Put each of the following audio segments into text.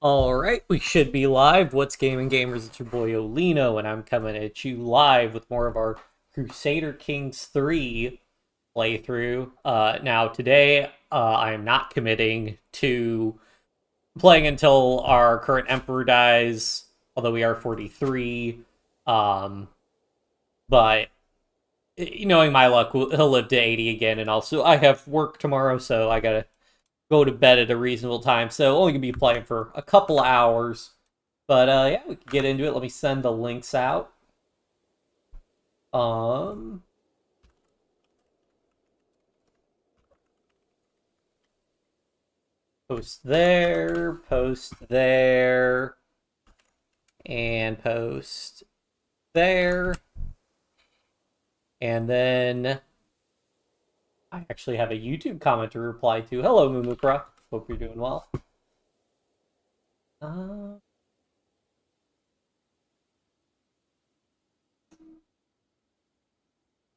Alright, we should be live. What's Gaming Gamers? It's your boy Olino, and I'm coming at you live with more of our Crusader Kings 3 playthrough. Now, today, I am not committing to playing until our current Emperor dies, although we are 43. But, knowing my luck, he'll live to 80 again, and also I have work tomorrow, so I gotta go to bed at a reasonable time, so only gonna be playing for a couple hours. But yeah, we can get into it. Let me send the links out. Post there, and post there. And then I actually have a YouTube comment to reply to. Hello, Mumukra. Hope you're doing well.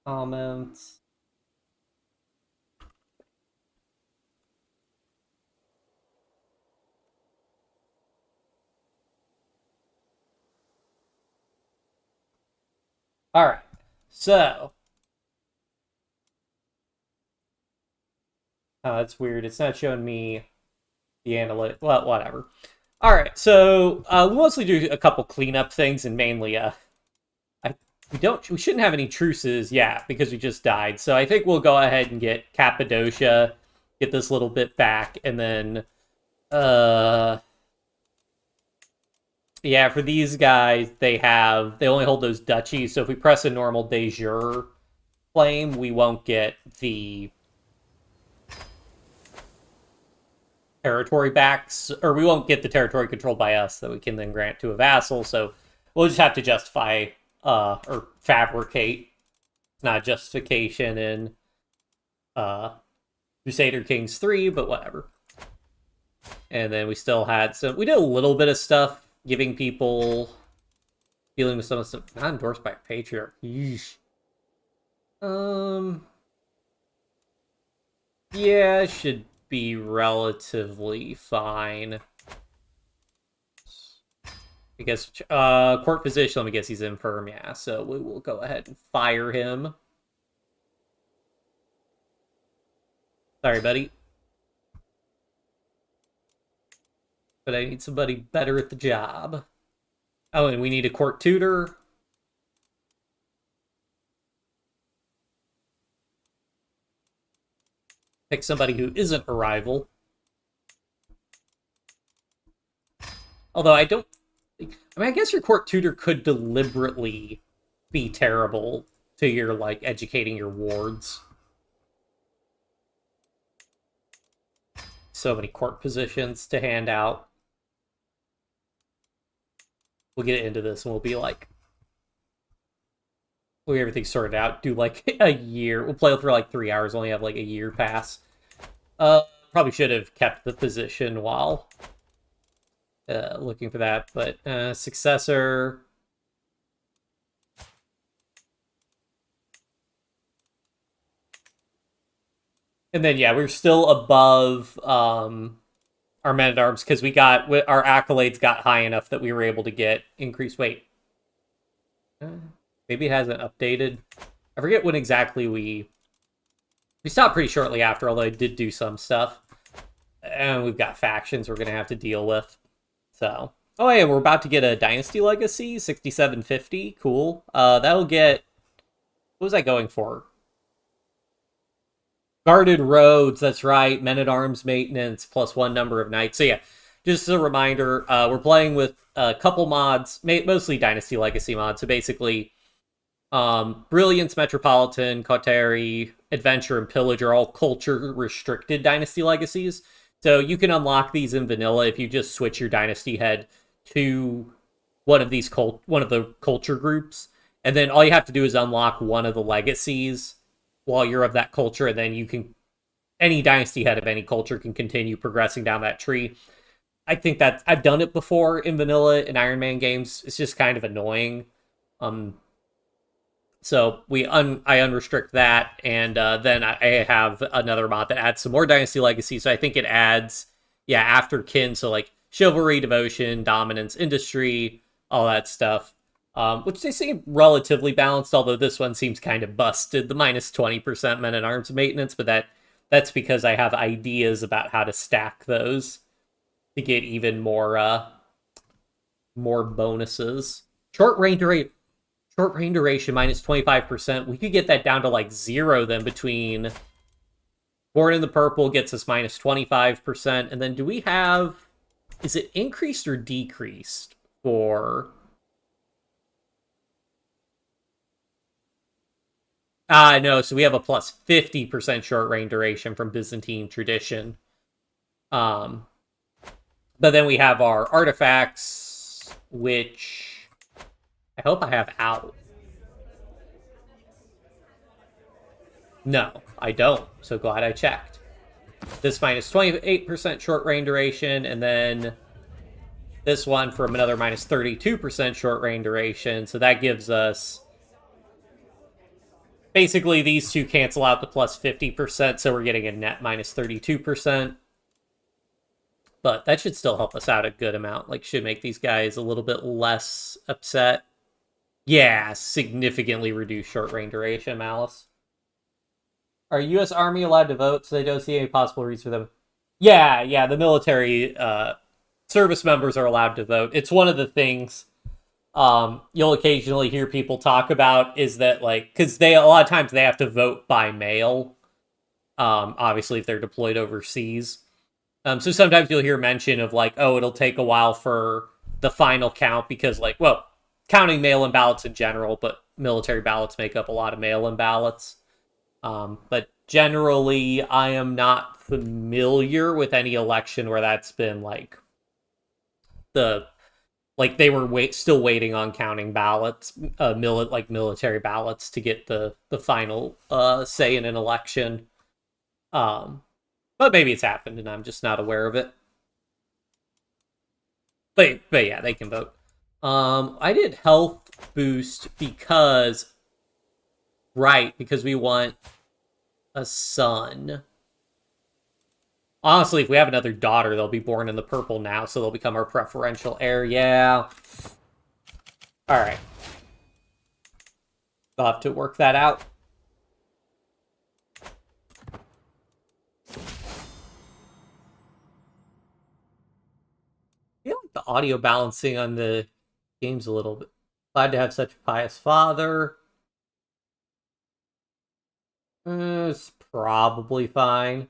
Comments. All right. So. That's weird. It's not showing me the analytic. Well, whatever. All right. So we mostly do a couple cleanup things, and mainly, we shouldn't have any truces, yeah, because we just died. So I think we'll go ahead and get Cappadocia, get this little bit back, and then, yeah, for these guys, they only hold those duchies. So if we press a normal de jure claim, we won't get the territory backs, or we won't get the territory controlled by us that we can then grant to a vassal. So we'll just have to justify or fabricate. It's not a justification in Crusader Kings 3, but whatever. And then we still had we did a little bit of stuff giving people, dealing with some of the stuff not endorsed by a patriarch. Yeesh. Yeah, it should be relatively fine. I guess court position, let me guess he's infirm, yeah, so we will go ahead and fire him. Sorry, buddy. But I need somebody better at the job. Oh, and we need a court tutor. Pick somebody who isn't a rival. Although I don't... I guess your court tutor could deliberately be terrible to your, educating your wards. So many court positions to hand out. We'll get into this and we'll be like... We'll get everything sorted out. Do, a year. We'll play for, 3 hours. Only have, a year pass. Probably should have kept the position while looking for that. But successor... And then, yeah, we're still above our men-at-arms because our accolades got high enough that we were able to get increased weight. Maybe it hasn't updated. I forget when exactly we stopped pretty shortly after, although I did do some stuff. And we've got factions we're going to have to deal with. So, oh yeah, we're about to get a Dynasty Legacy, 6750. Cool. That'll get... What was I going for? Guarded roads, that's right. Men-at-arms maintenance, plus 1 number of knights. So yeah, just as a reminder, we're playing with a couple mods, mostly Dynasty Legacy mods. So basically, Brilliance, Metropolitan, Coterie, Adventure, and Pillage are all culture-restricted Dynasty Legacies. So you can unlock these in vanilla if you just switch your Dynasty head to one of the culture groups. And then all you have to do is unlock one of the legacies while you're of that culture, and then any dynasty head of any culture can continue progressing down that tree. I think that I've done it before in vanilla in Iron Man games. It's just kind of annoying. So I unrestrict that, and then I have another mod that adds some more Dynasty Legacy. So I think it adds, after kin, so chivalry, devotion, dominance, industry, all that stuff. Which they seem relatively balanced, although this one seems kind of busted. The minus 20% men-at-arms maintenance, but that's because I have ideas about how to stack those to get even more bonuses. Short range duration minus 25%. We could get that down to like 0 then between Born in the Purple gets us minus 25%. And then do we have... Is it increased or decreased for... no, so we have a plus 50% short range duration from Byzantine tradition. But then we have our artifacts, which I hope I have out. No, I don't. So glad I checked. This minus 28% short range duration, and then this one from another minus 32% short range duration. So that gives us... Basically, these two cancel out the plus 50%, so we're getting a net minus 32%. But that should still help us out a good amount. Like, should make these guys a little bit less upset. Yeah, significantly reduce short range duration, Malice. Are U.S. Army allowed to vote, so they don't see any possible reason for them? Yeah, the military service members are allowed to vote. It's one of the things... you'll occasionally hear people talk about is that, like, because a lot of times they have to vote by mail, obviously if they're deployed overseas. So sometimes you'll hear mention of, like, oh, it'll take a while for the final count because, like, well, counting mail-in ballots in general, but military ballots make up a lot of mail-in ballots. But generally, I am not familiar with any election where that's been, like, they were still waiting on counting ballots, military ballots to get the final say in an election. But maybe it's happened and I'm just not aware of it. But yeah, they can vote. I did health boost because we want a son. Honestly, if we have another daughter, they'll be born in the purple now, so they'll become our preferential heir. Yeah. Alright. I'll have to work that out. I feel like the audio balancing on the game's a little bit... Glad to have such a pious father. It's probably fine.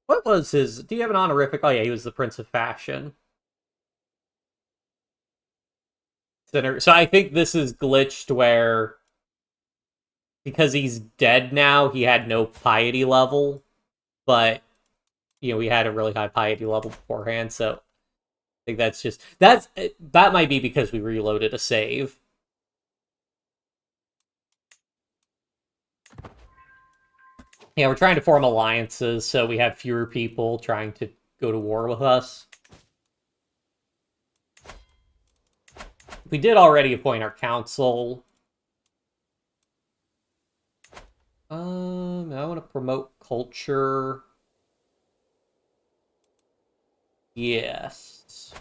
What was his... Do you have an honorific? Oh, yeah, he was the Prince of Fashion. So I think this is glitched where... Because he's dead now, he had no piety level. But, you know, he had a really high piety level beforehand, so... I think that's just... That might be because we reloaded a save. Yeah, we're trying to form alliances, so we have fewer people trying to go to war with us. We did already appoint our council. I want to promote culture. Yes.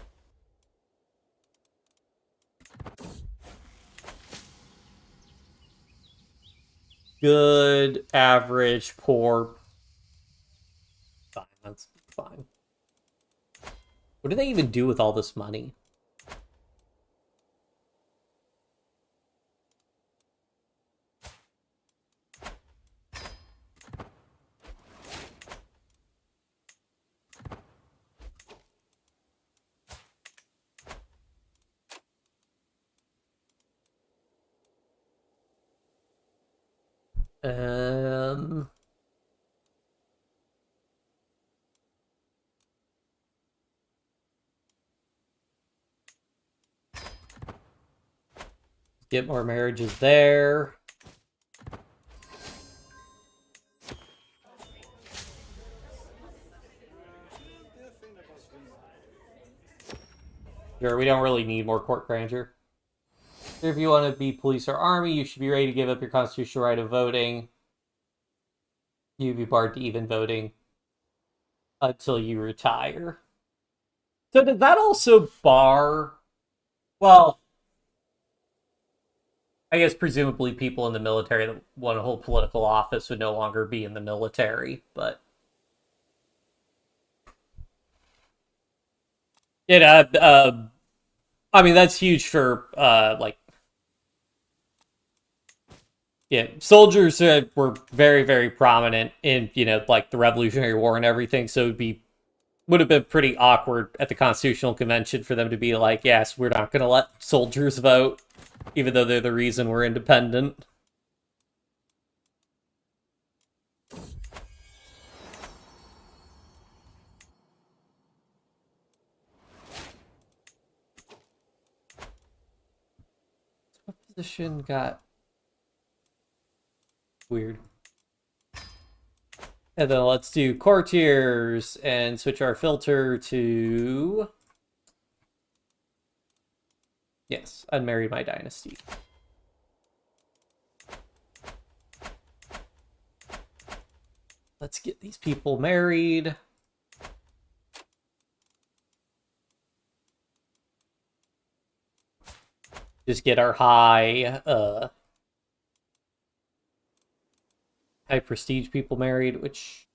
Good, average, poor. Fine, that's fine. What do they even do with all this money? Get more marriages there. Sure, we don't really need more court grandeur. If you want to be police or army, you should be ready to give up your constitutional right of voting. You'd be barred to even voting. until you retire. So did that also bar? Well, I guess presumably people in the military that want to hold political office would no longer be in the military, but yeah, I mean that's huge for like yeah, soldiers were very very prominent in like the Revolutionary War and everything, so would have been pretty awkward at the Constitutional Convention for them to be like, yes, we're not going to let soldiers vote, even though they're the reason we're independent. What position got weird? And then let's do courtiers and switch our filter to... Yes, unmarried my dynasty. Let's get these people married. Just get our high prestige people married, which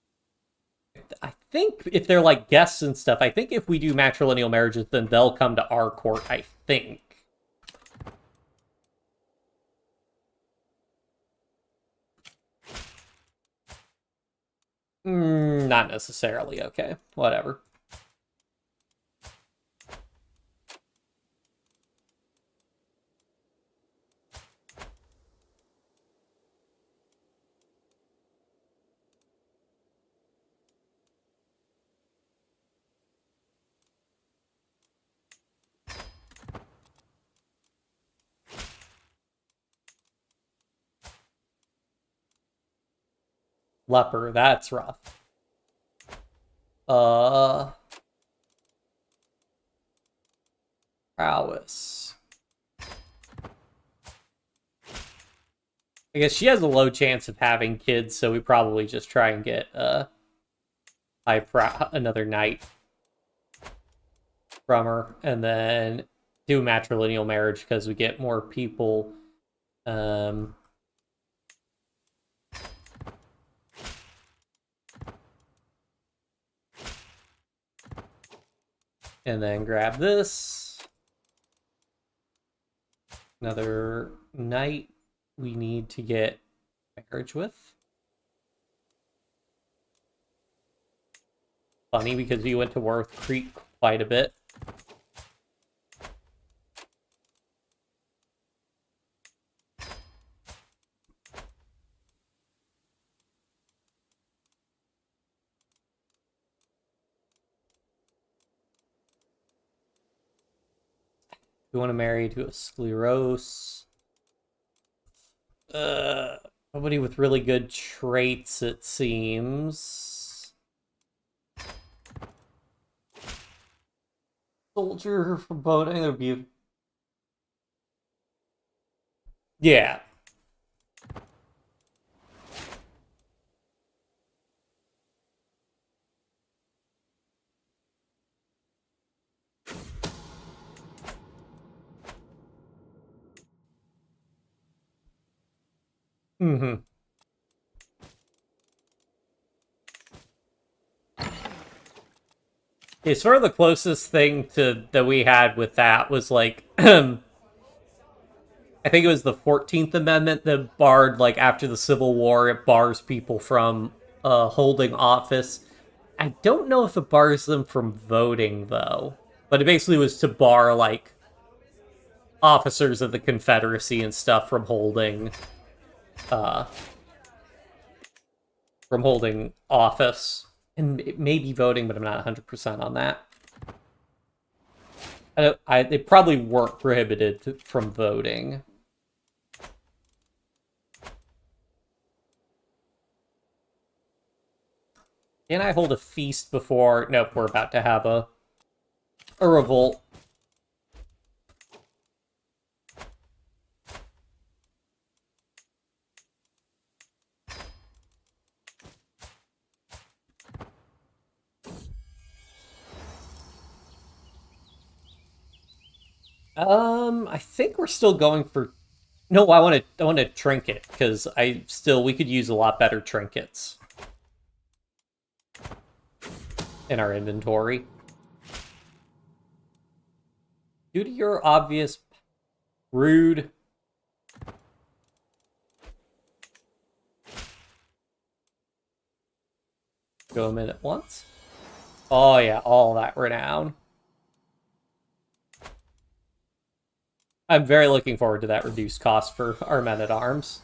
I think if they're like guests and stuff, I think if we do matrilineal marriages, then they'll come to our court, I think. Not necessarily. Okay, whatever. Leper, that's rough. Prowess. I guess she has a low chance of having kids, so we probably just try and get another knight from her, and then do matrilineal marriage because we get more people. And then grab this. Another knight we need to get marriage with. Funny because we went to war with Crete quite a bit. We want to marry to a scleros. Somebody with really good traits, it seems. Soldier from voting would be... Yeah. Mm-hmm. Okay, sort of the closest thing to that we had with that was like I think it was the 14th Amendment that barred, like, after the Civil War, it bars people from holding office. I don't know if it bars them from voting, though. But it basically was to bar, like, officers of the Confederacy and stuff uh, from holding office. And maybe voting, but I'm not 100% on that. They probably weren't prohibited from voting. Can I hold a feast before... Nope, we're about to have a revolt. I think we're still going for... No, I want to trinket, because we could use a lot better trinkets in our inventory. Due to your obvious rude... Go a minute once. Oh yeah, all that renown. I'm very looking forward to that reduced cost for our men-at-arms.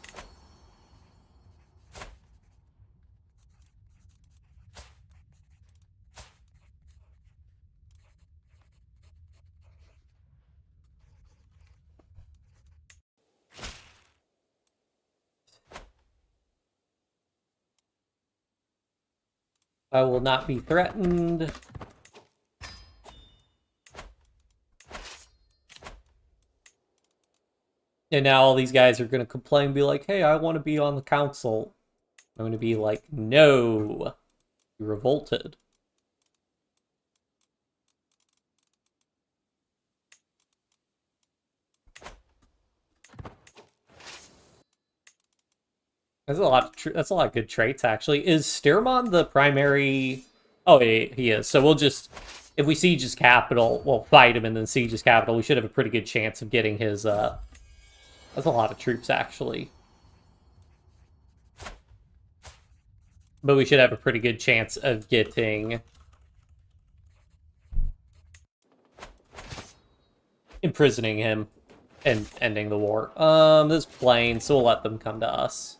I will not be threatened. And now all these guys are going to complain and be like, hey, I want to be on the council. I'm going to be like, no. You revolted. That's a lot of good traits, actually. Is Stearmon the primary... Oh, he is. So we'll just... If we siege his capital, we'll fight him and then siege his capital. We should have a pretty good chance of getting his... That's a lot of troops, actually. But we should have a pretty good chance of getting... imprisoning him and ending the war. This is plain, so we'll let them come to us.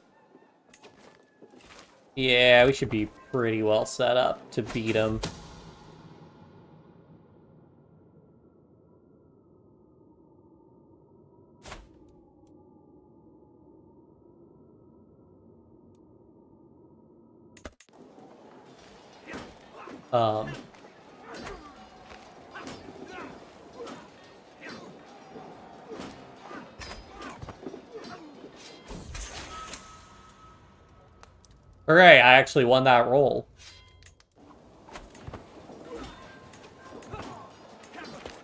Yeah, we should be pretty well set up to beat him. Hooray, I actually won that roll.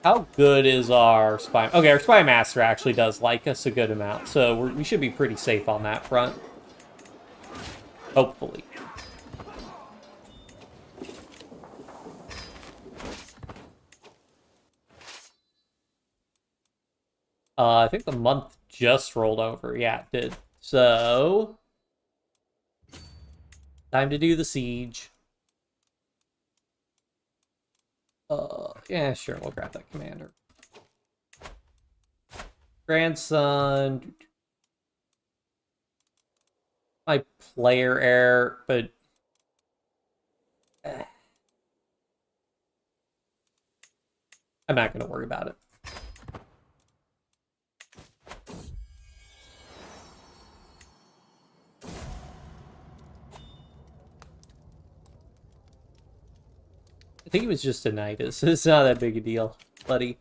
How good is our spy? Okay, our spy master actually does like us a good amount, so we should be pretty safe on that front. Hopefully. I think the month just rolled over. Yeah, it did. So... time to do the siege. Yeah, sure, we'll grab that commander. Grandson. My player heir, but... I'm not going to worry about it. I think he was just a knight. It's not that big a deal, buddy.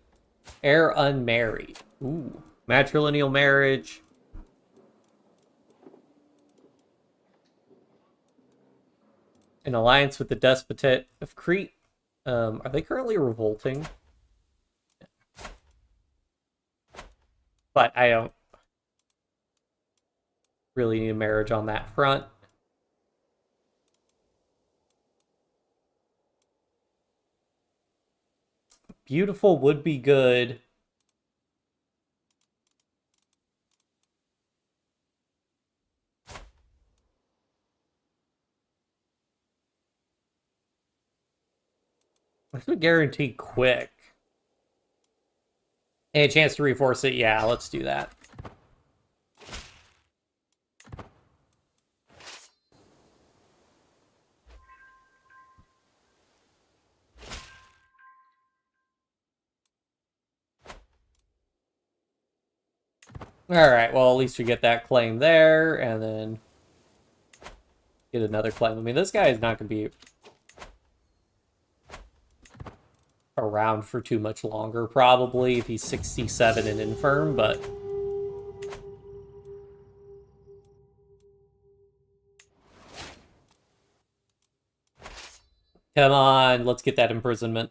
Heir unmarried. Ooh. Matrilineal marriage. An alliance with the Despotate of Crete. Are they currently revolting? But I don't really need a marriage on that front. Beautiful would be good. Let's guarantee quick. And a chance to reinforce it? Yeah, let's do that. Alright, well, at least we get that claim there, and then get another claim. I mean, this guy is not going to be around for too much longer, probably, if he's 67 and infirm, but... Come on, let's get that imprisonment.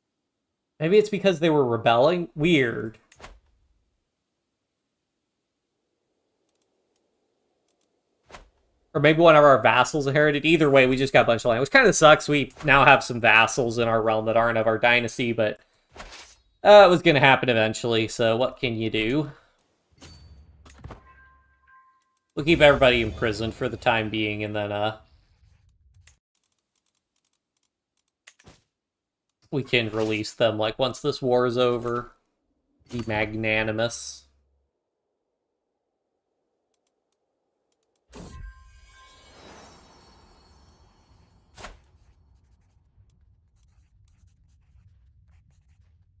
Maybe it's because they were rebelling? Weird. Or maybe one of our vassals inherited. Either way, we just got a bunch of land, which kind of sucks. We now have some vassals in our realm that aren't of our dynasty, but it was going to happen eventually, so what can you do? We'll keep everybody imprisoned for the time being, and then we can release them, like, once this war is over. Be magnanimous.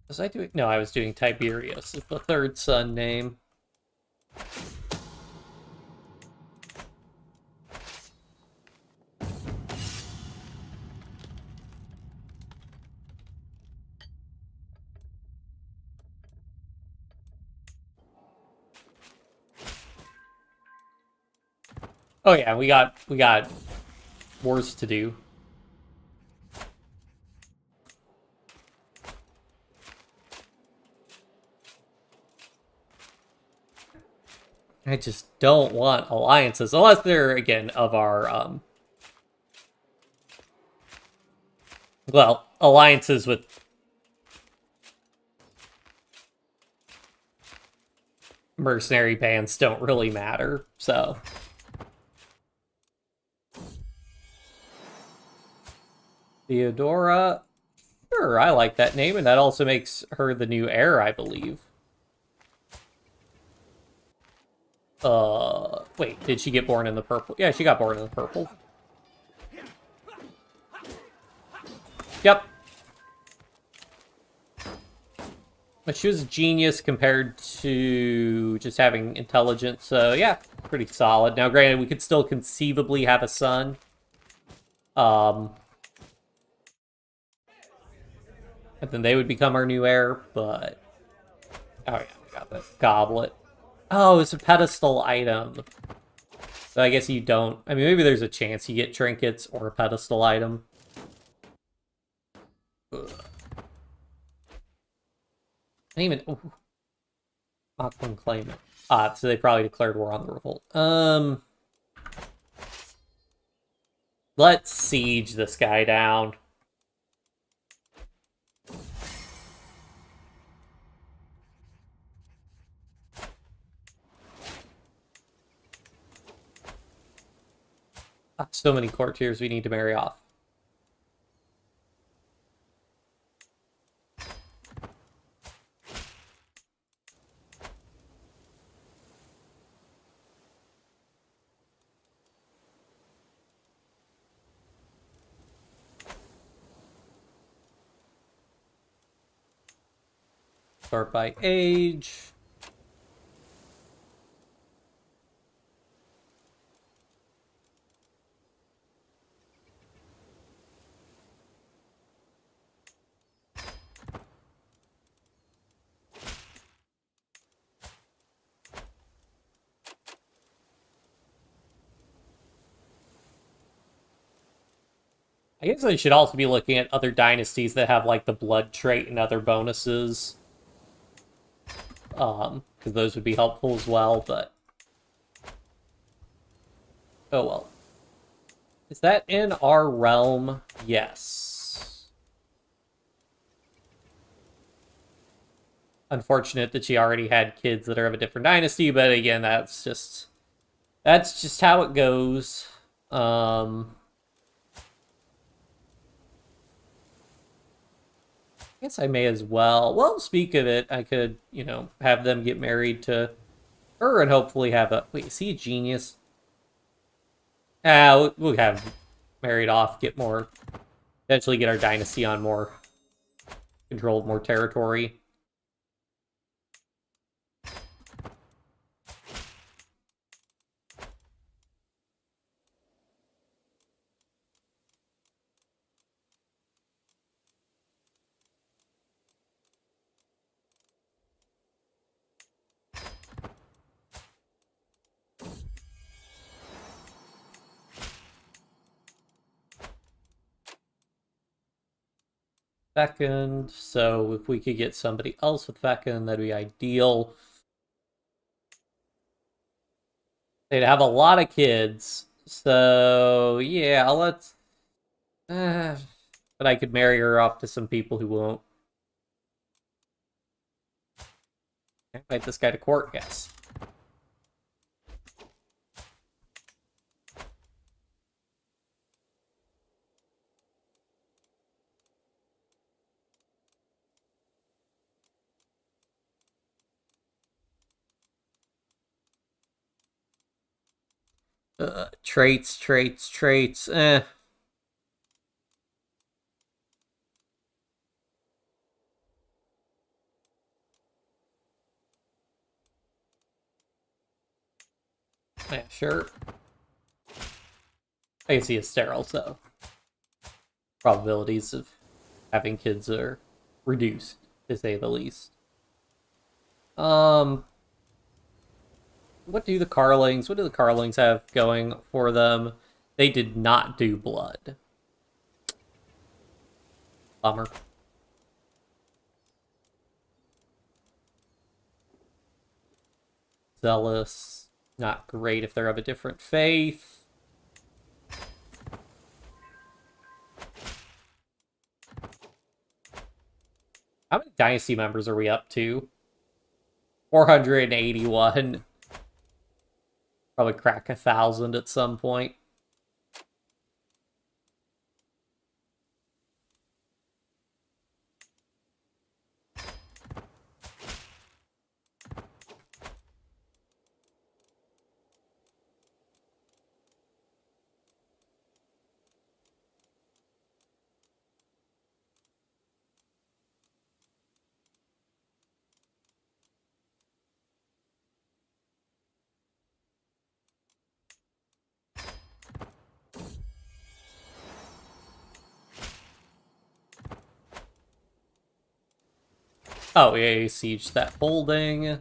Was I doing? No, I was doing Tiberius. It's the third son name. Oh yeah, we got wars to do. I just don't want alliances, unless they're, again, of our, well, alliances with mercenary bands don't really matter, so. Theodora, sure, I like that name, and that also makes her the new heir, I believe. Wait, did she get born in the purple? Yeah, she got born in the purple. Yep. But she was a genius compared to just having intelligence, so yeah, pretty solid. Now, granted, we could still conceivably have a son. And then they would become our new heir, but... Oh yeah, we got the goblet. Oh, it's a pedestal item. So I guess you don't... I mean, maybe there's a chance you get trinkets or a pedestal item. Ugh. I didn't even... Ooh. Auckland claimant. So they probably declared war on the revolt. Let's siege this guy down. So many courtiers we need to marry off. Sort by age. I guess I should also be looking at other dynasties that have, like, the blood trait and other bonuses. Because those would be helpful as well, but... Oh well. Is that in our realm? Yes. Unfortunate that she already had kids that are of a different dynasty, but again, that's just how it goes. I guess I may as well. Well, speak of it, I could, have them get married to her and hopefully have a... Wait, is he a genius? We'll have married off, get more... Eventually get our dynasty on more... Controlled more territory. Fecund. So if we could get somebody else with Fecund, that'd be ideal. They'd have a lot of kids. So yeah, let's. But I could marry her off to some people who won't. Invite this guy to court, yes. Traits. Yeah, sure. I can see a sterile, so probabilities of having kids are reduced, to say the least. What do the Carlings? What do the Carlings have going for them? They did not do blood. Bummer. Zealous. Not great if they're of a different faith. How many dynasty members are we up to? 481. Probably crack 1,000 at some point. Oh, yeah, siege that holding.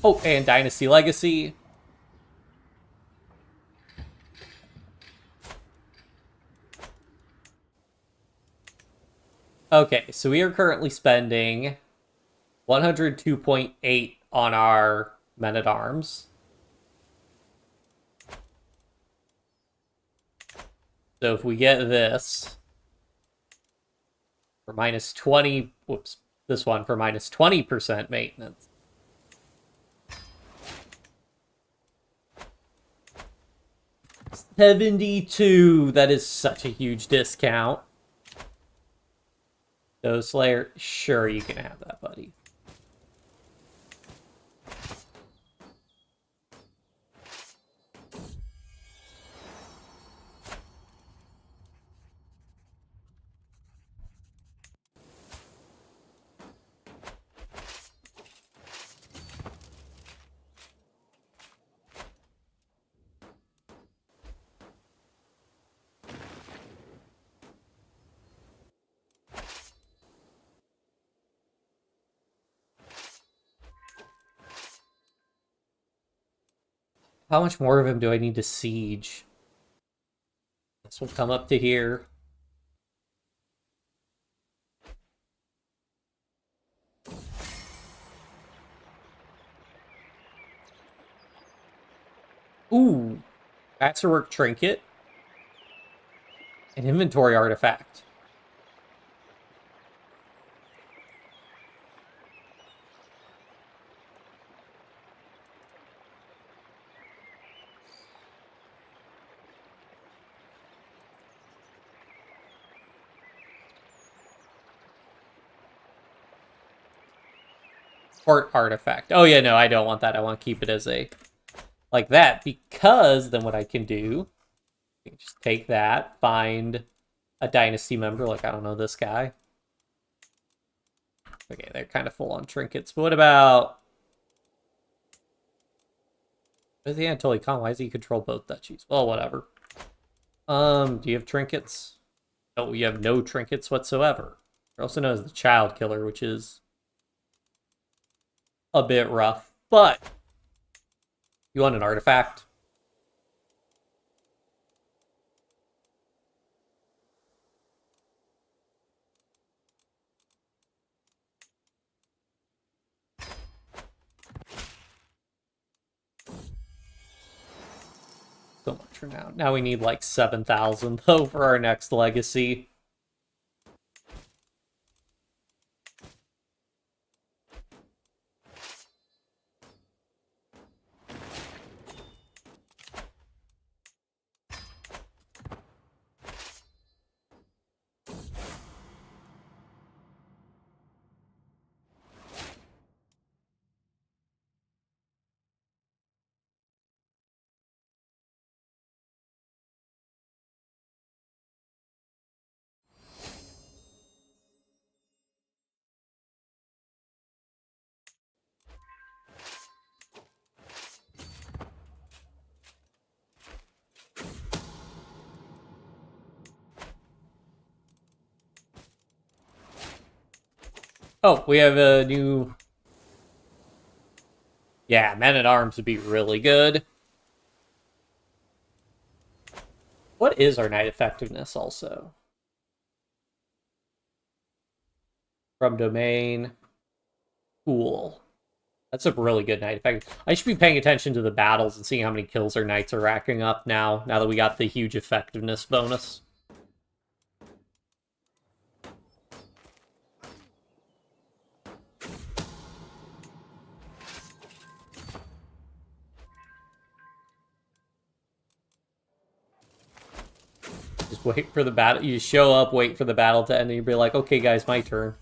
Oh, and Dynasty Legacy. Okay, so we are currently spending 102.8 on our men-at-arms. So if we get this for minus 20, whoops, this one for minus 20% maintenance. $72, that is such a huge discount. So Slayer, sure, you can have that, buddy. How much more of him do I need to siege? This will come up to here. Ooh, Masterwork Trinket. An inventory artifact. Court artifact. Oh yeah, no, I don't want that. I want to keep it as a like that, because then what I can do, I can just take that, find a dynasty member, like, I don't know, this guy. Okay, they're kind of full on trinkets, but what about... What is the Anatoly Khan? Why does he control both duchies? Well, whatever. Do you have trinkets? No, you have no trinkets whatsoever. You're also known as the Child Killer, which is a bit rough, but you want an artifact? So much for now. Now we need like 7,000 though for our next legacy. Oh, we have a new... Yeah, men-at-arms would be really good. What is our knight effectiveness also? From domain. Cool. That's a really good knight effect. I should be paying attention to the battles and seeing how many kills our knights are racking up now that we got the huge effectiveness bonus. Just wait for the battle. You show up, wait for the battle to end, and you'll be like, okay, guys, my turn.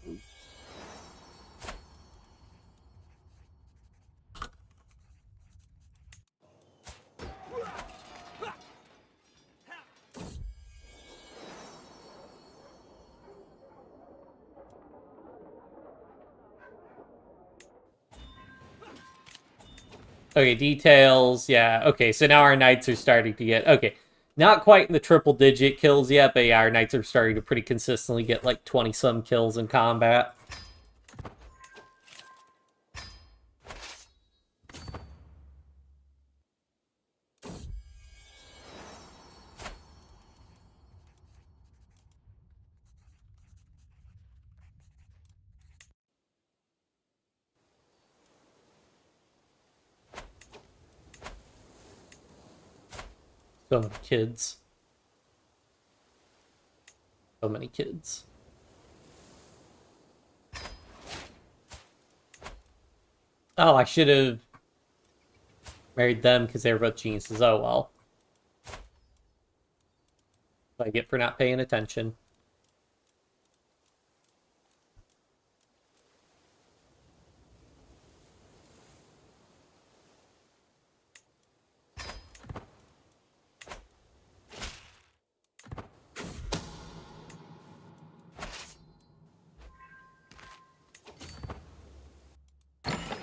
Okay, details. Yeah, okay, so now our knights are starting to get... Okay, not quite in the triple-digit kills yet, but yeah, our knights are starting to pretty consistently get like 20-some kills in combat. So many kids. So many kids. Oh, I should have married them because they were both geniuses. Oh, well. What I get for not paying attention.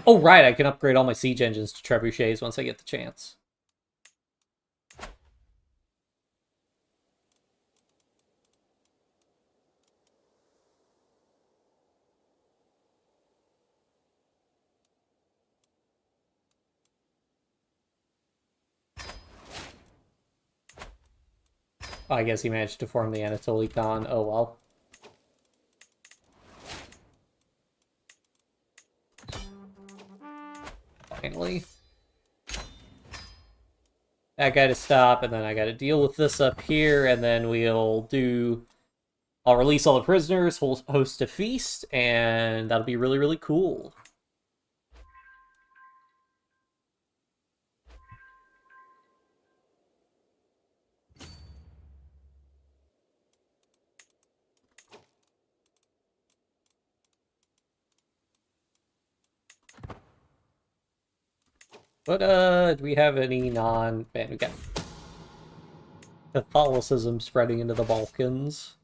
Oh, right, I can upgrade all my siege engines to trebuchets once I get the chance. Oh, I guess he managed to form the Anatolikon. Oh, well. Finally. That guy to stop, and then I gotta deal with this up here, and then we'll do... I'll release all the prisoners, host a feast, and that'll be really, really cool. But, do we have any man, we got Catholicism spreading into the Balkans.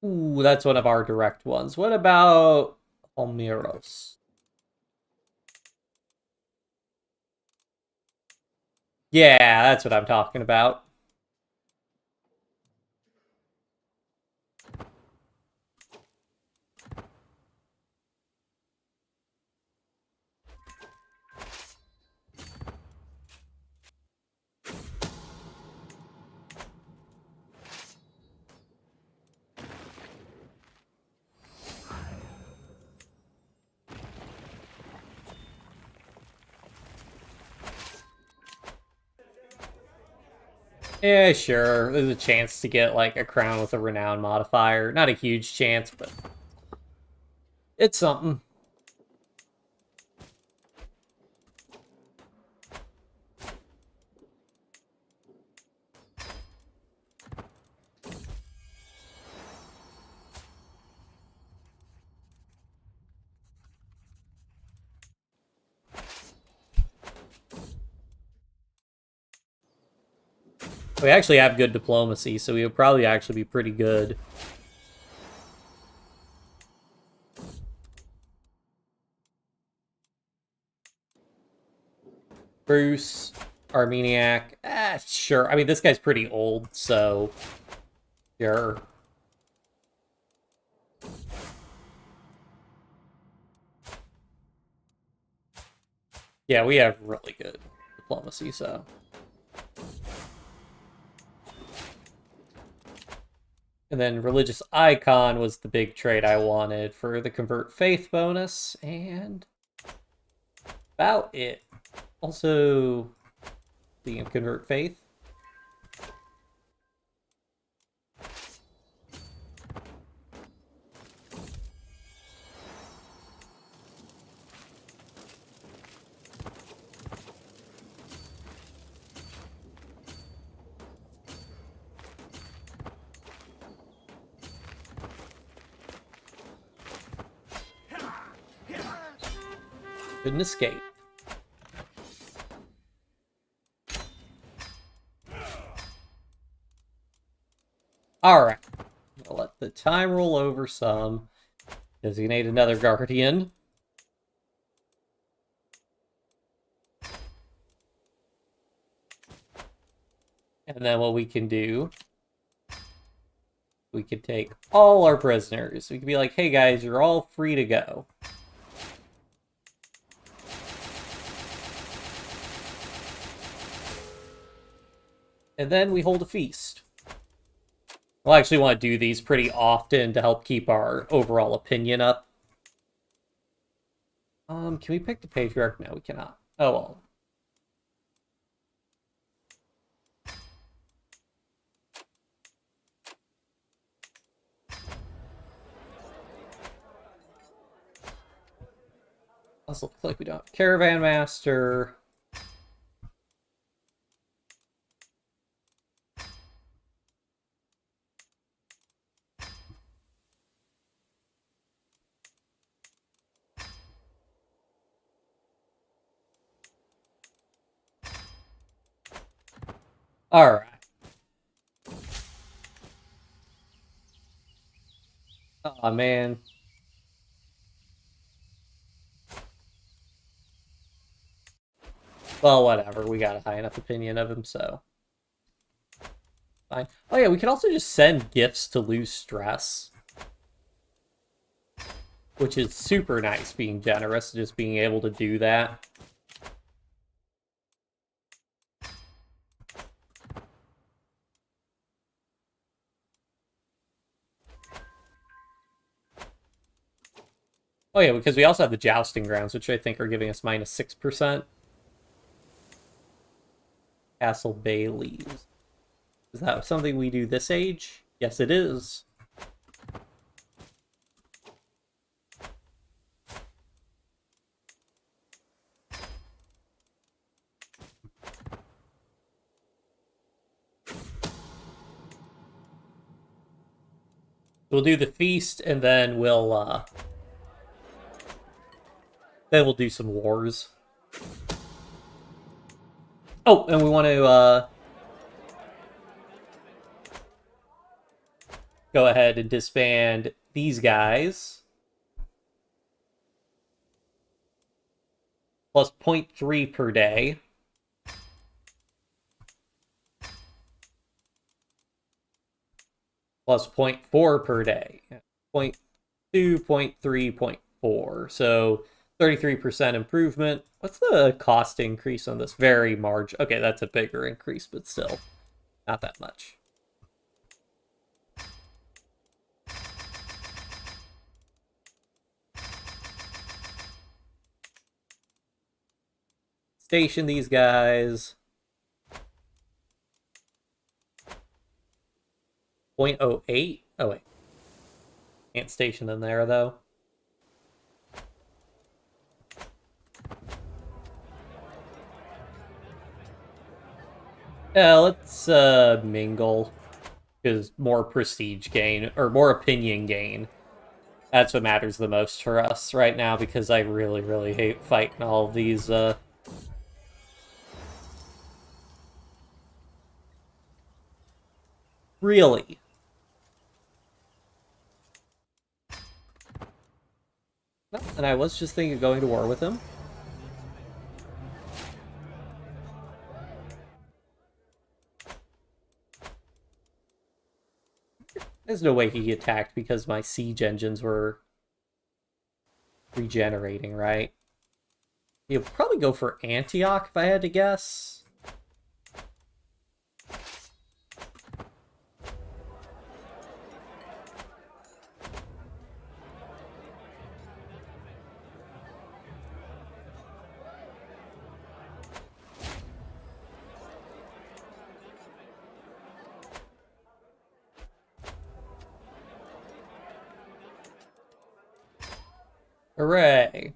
Ooh, that's one of our direct ones. What about Almiros? Yeah, that's what I'm talking about. Yeah, sure. There's a chance to get, like, a crown with a renown modifier. Not a huge chance, but it's something. We actually have good diplomacy, so we would probably actually be pretty good. Bruce, Armeniac. Sure. I mean, this guy's pretty old, so sure. Yeah, we have really good diplomacy, so. And then religious icon was the big trait I wanted for the convert faith bonus, and about it. Also, being of convert faith. Couldn't escape. Alright. I'll let the time roll over some. Designate another guardian. And then what we can do, we can take all our prisoners. We can be like, hey guys, you're all free to go. And then we hold a feast. We'll actually want to do these pretty often to help keep our overall opinion up. Can we pick the patriarch? No, we cannot. Oh well. Also looks like we don't have caravan master. Alright. Oh man. Well, whatever. We got a high enough opinion of him, so. Fine. Oh yeah, we can also just send gifts to lose stress. Which is super nice, being generous, just being able to do that. Oh yeah, because we also have the jousting grounds, which I think are giving us minus 6%. Castle Baileys. Is that something we do this age? Yes, it is. We'll do the feast, and then we'll do some wars. Oh, and we want to go ahead and disband these guys. Plus 0.3 per day. Plus 0.4 per day. 0.2, 0.3, 0.4. So 33% improvement. What's the cost increase on this? Very margin. Okay, that's a bigger increase, but still not that much. Station these guys. 0.08? Oh, wait. Can't station them there, though. Yeah, let's mingle. Because more prestige gain, or more opinion gain. That's what matters the most for us right now, because I really, really hate fighting all of these, Really? And I was just thinking of going to war with him. There's no way he attacked because my siege engines were regenerating, right? He'll probably go for Antioch if I had to guess. Hooray.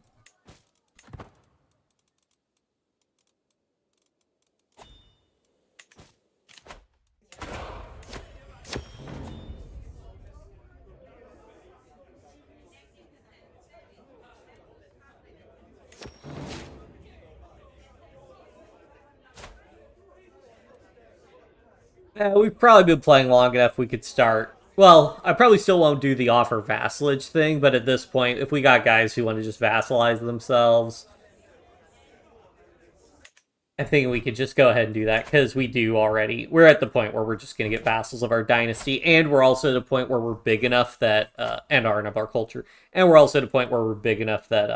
We've probably been playing long enough we could start. Well, I probably still won't do the offer vassalage thing, but at this point, if we got guys who want to just vassalize themselves, I think we could just go ahead and do that, because we do already. We're at the point where we're just going to get vassals of our dynasty, and we're also at a point where we're big enough that, and aren't of our culture, and we're also at a point where we're big enough that,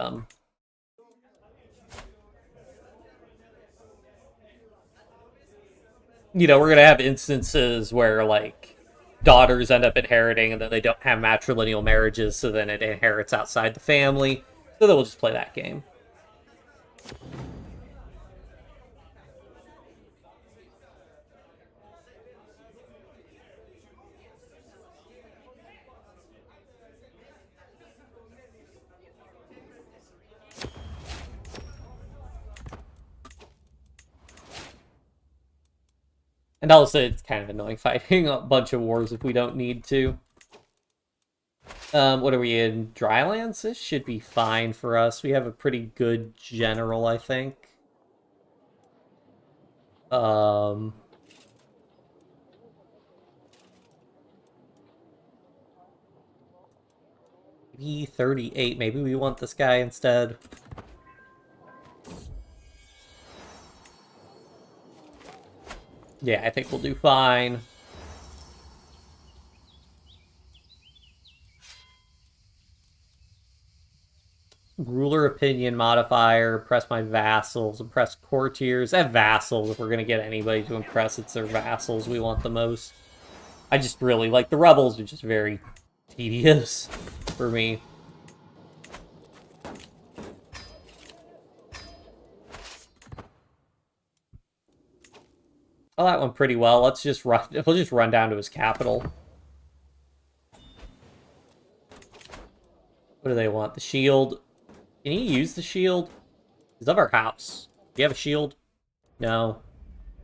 you know, we're going to have instances where, like, daughters end up inheriting, and then they don't have matrilineal marriages, so then it inherits outside the family, so then we'll just play that game. And also, it's kind of annoying fighting a bunch of wars if we don't need to. What are we in? Drylands? This should be fine for us. We have a pretty good general, I think. Maybe 38. Maybe we want this guy instead. Yeah, I think we'll do fine. Ruler opinion modifier, impress my vassals, impress courtiers. I have vassals. If we're going to get anybody to impress, it's their vassals we want the most. I just really like the rebels are just very tedious for me. Oh, that went pretty well. Let's just run. We'll just run down to his capital. What do they want? The shield. Can he use the shield? He's of our house. Do you have a shield? No.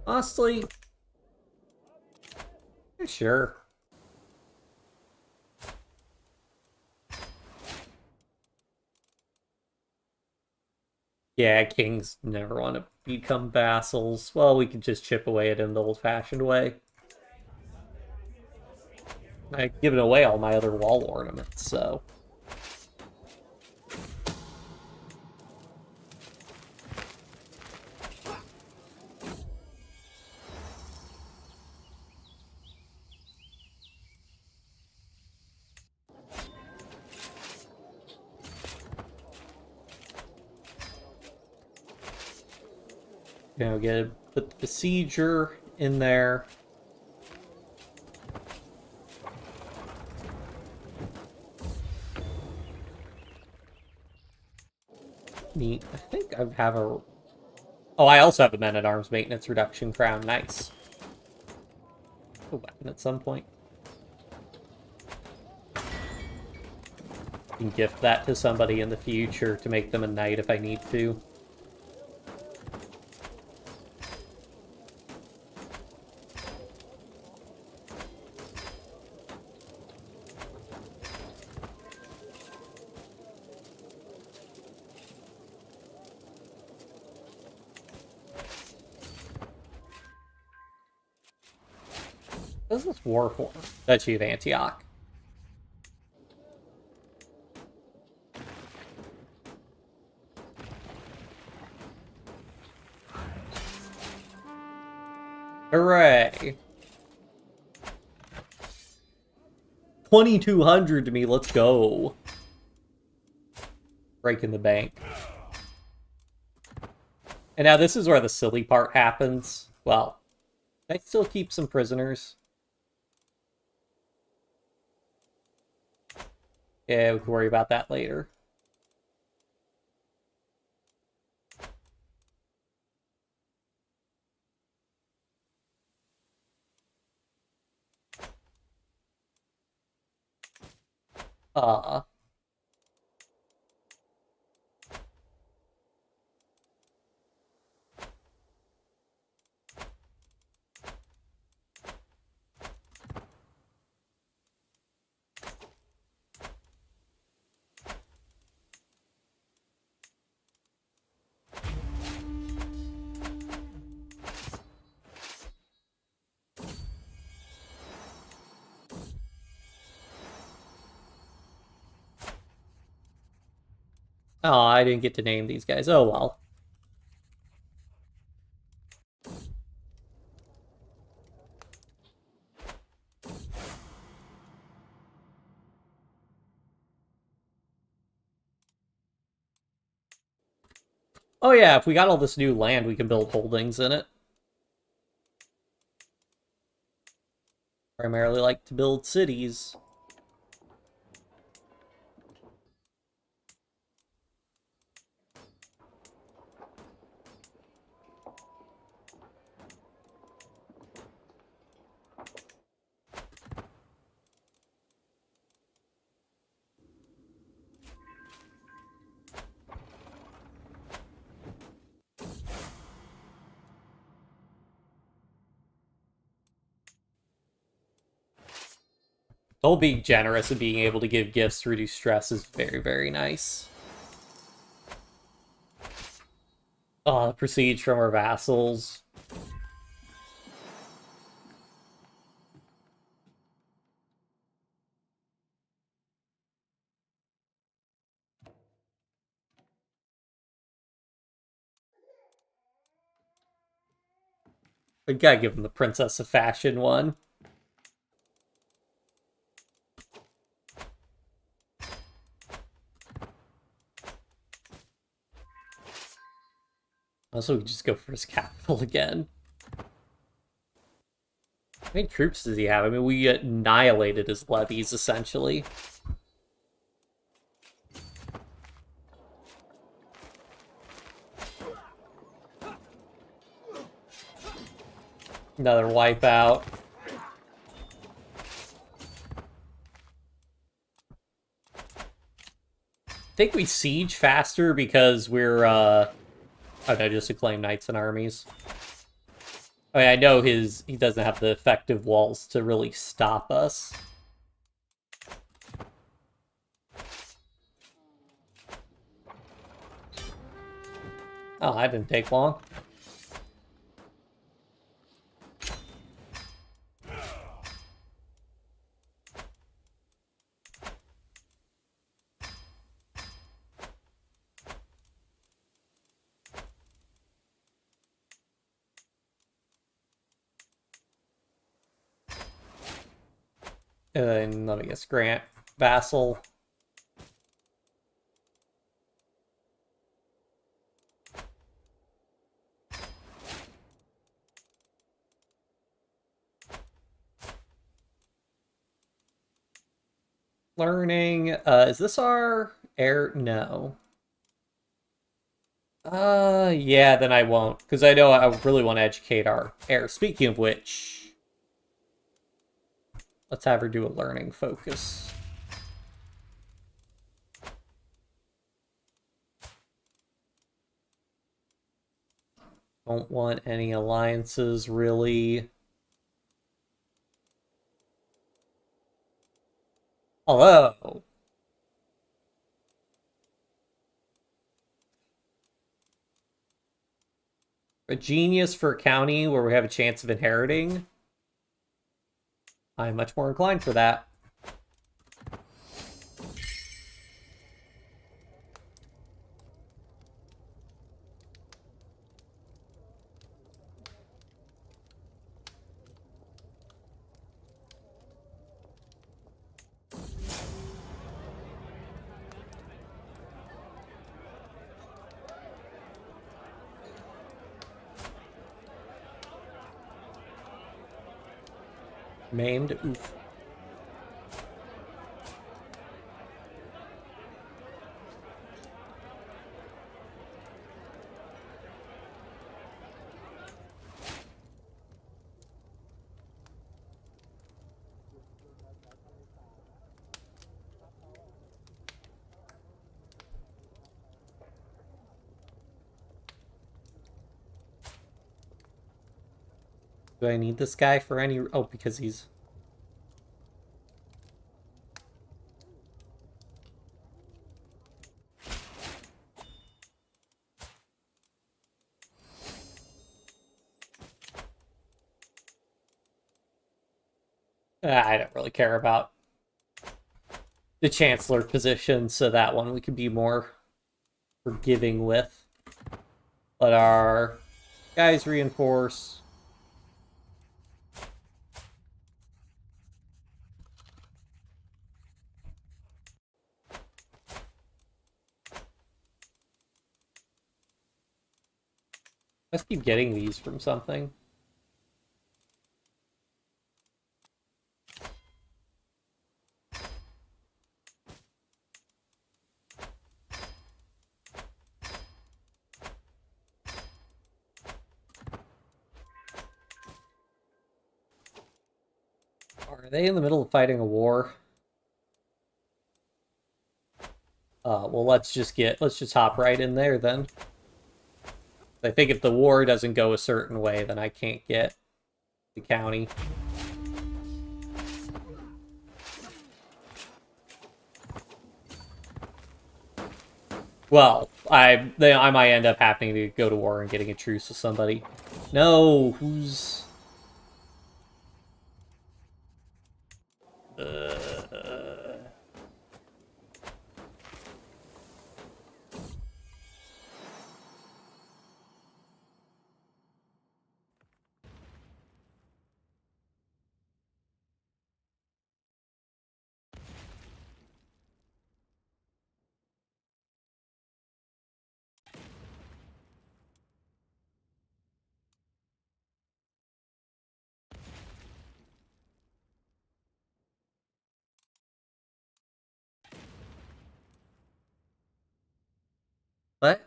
Honestly, sure. Yeah, kings never want to become vassals. Well, we could just chip away at him the old-fashioned way. I've given away all my other wall ornaments, so... You know, put the besieger in there. Neat. I think I have a... Oh, I also have a men-at-arms maintenance reduction crown. Nice. A weapon at some point. can gift that to somebody in the future to make them a knight if I need to. This is war for Duchy of Antioch. Hooray! 2,200 to me, let's go. Breaking the bank. And now this is where the silly part happens. Well, I still keep some prisoners. Yeah, we can worry about that later. Oh, I didn't get to name these guys. Oh, well. Oh yeah, if we got all this new land, we can build holdings in it. Primarily like to build cities. They'll be generous in being able to give gifts to reduce stress is very, very nice. Oh, prestige from our vassals. We gotta give them the Princess of Fashion one. Also, we could just go for his capital again. How many troops does he have? I mean, we annihilated his levies, essentially. Another wipeout. I think we siege faster because we're, oh no, just acclaim knights and armies. I mean, I know he doesn't have the effective walls to really stop us. Oh, that didn't take long. And then, let me guess, Grant, Vassal. Learning, is this our heir? No. Yeah, then I won't, because I know I really want to educate our heir. Speaking of which, let's have her do a learning focus. Don't want any alliances, really. Although, a genius for a county where we have a chance of inheriting, I'm much more inclined for that. Maimed? Oof. Do I need this guy for any... Oh, because he's... I don't really care about the Chancellor position, so that one we could be more forgiving with. Let our guys reinforce. Let's keep getting these from something. Are they in the middle of fighting a war? Well, let's just hop right in there then. I think if the war doesn't go a certain way, then I can't get the county. Well, I might end up having to go to war and getting a truce with somebody. No, who's... What?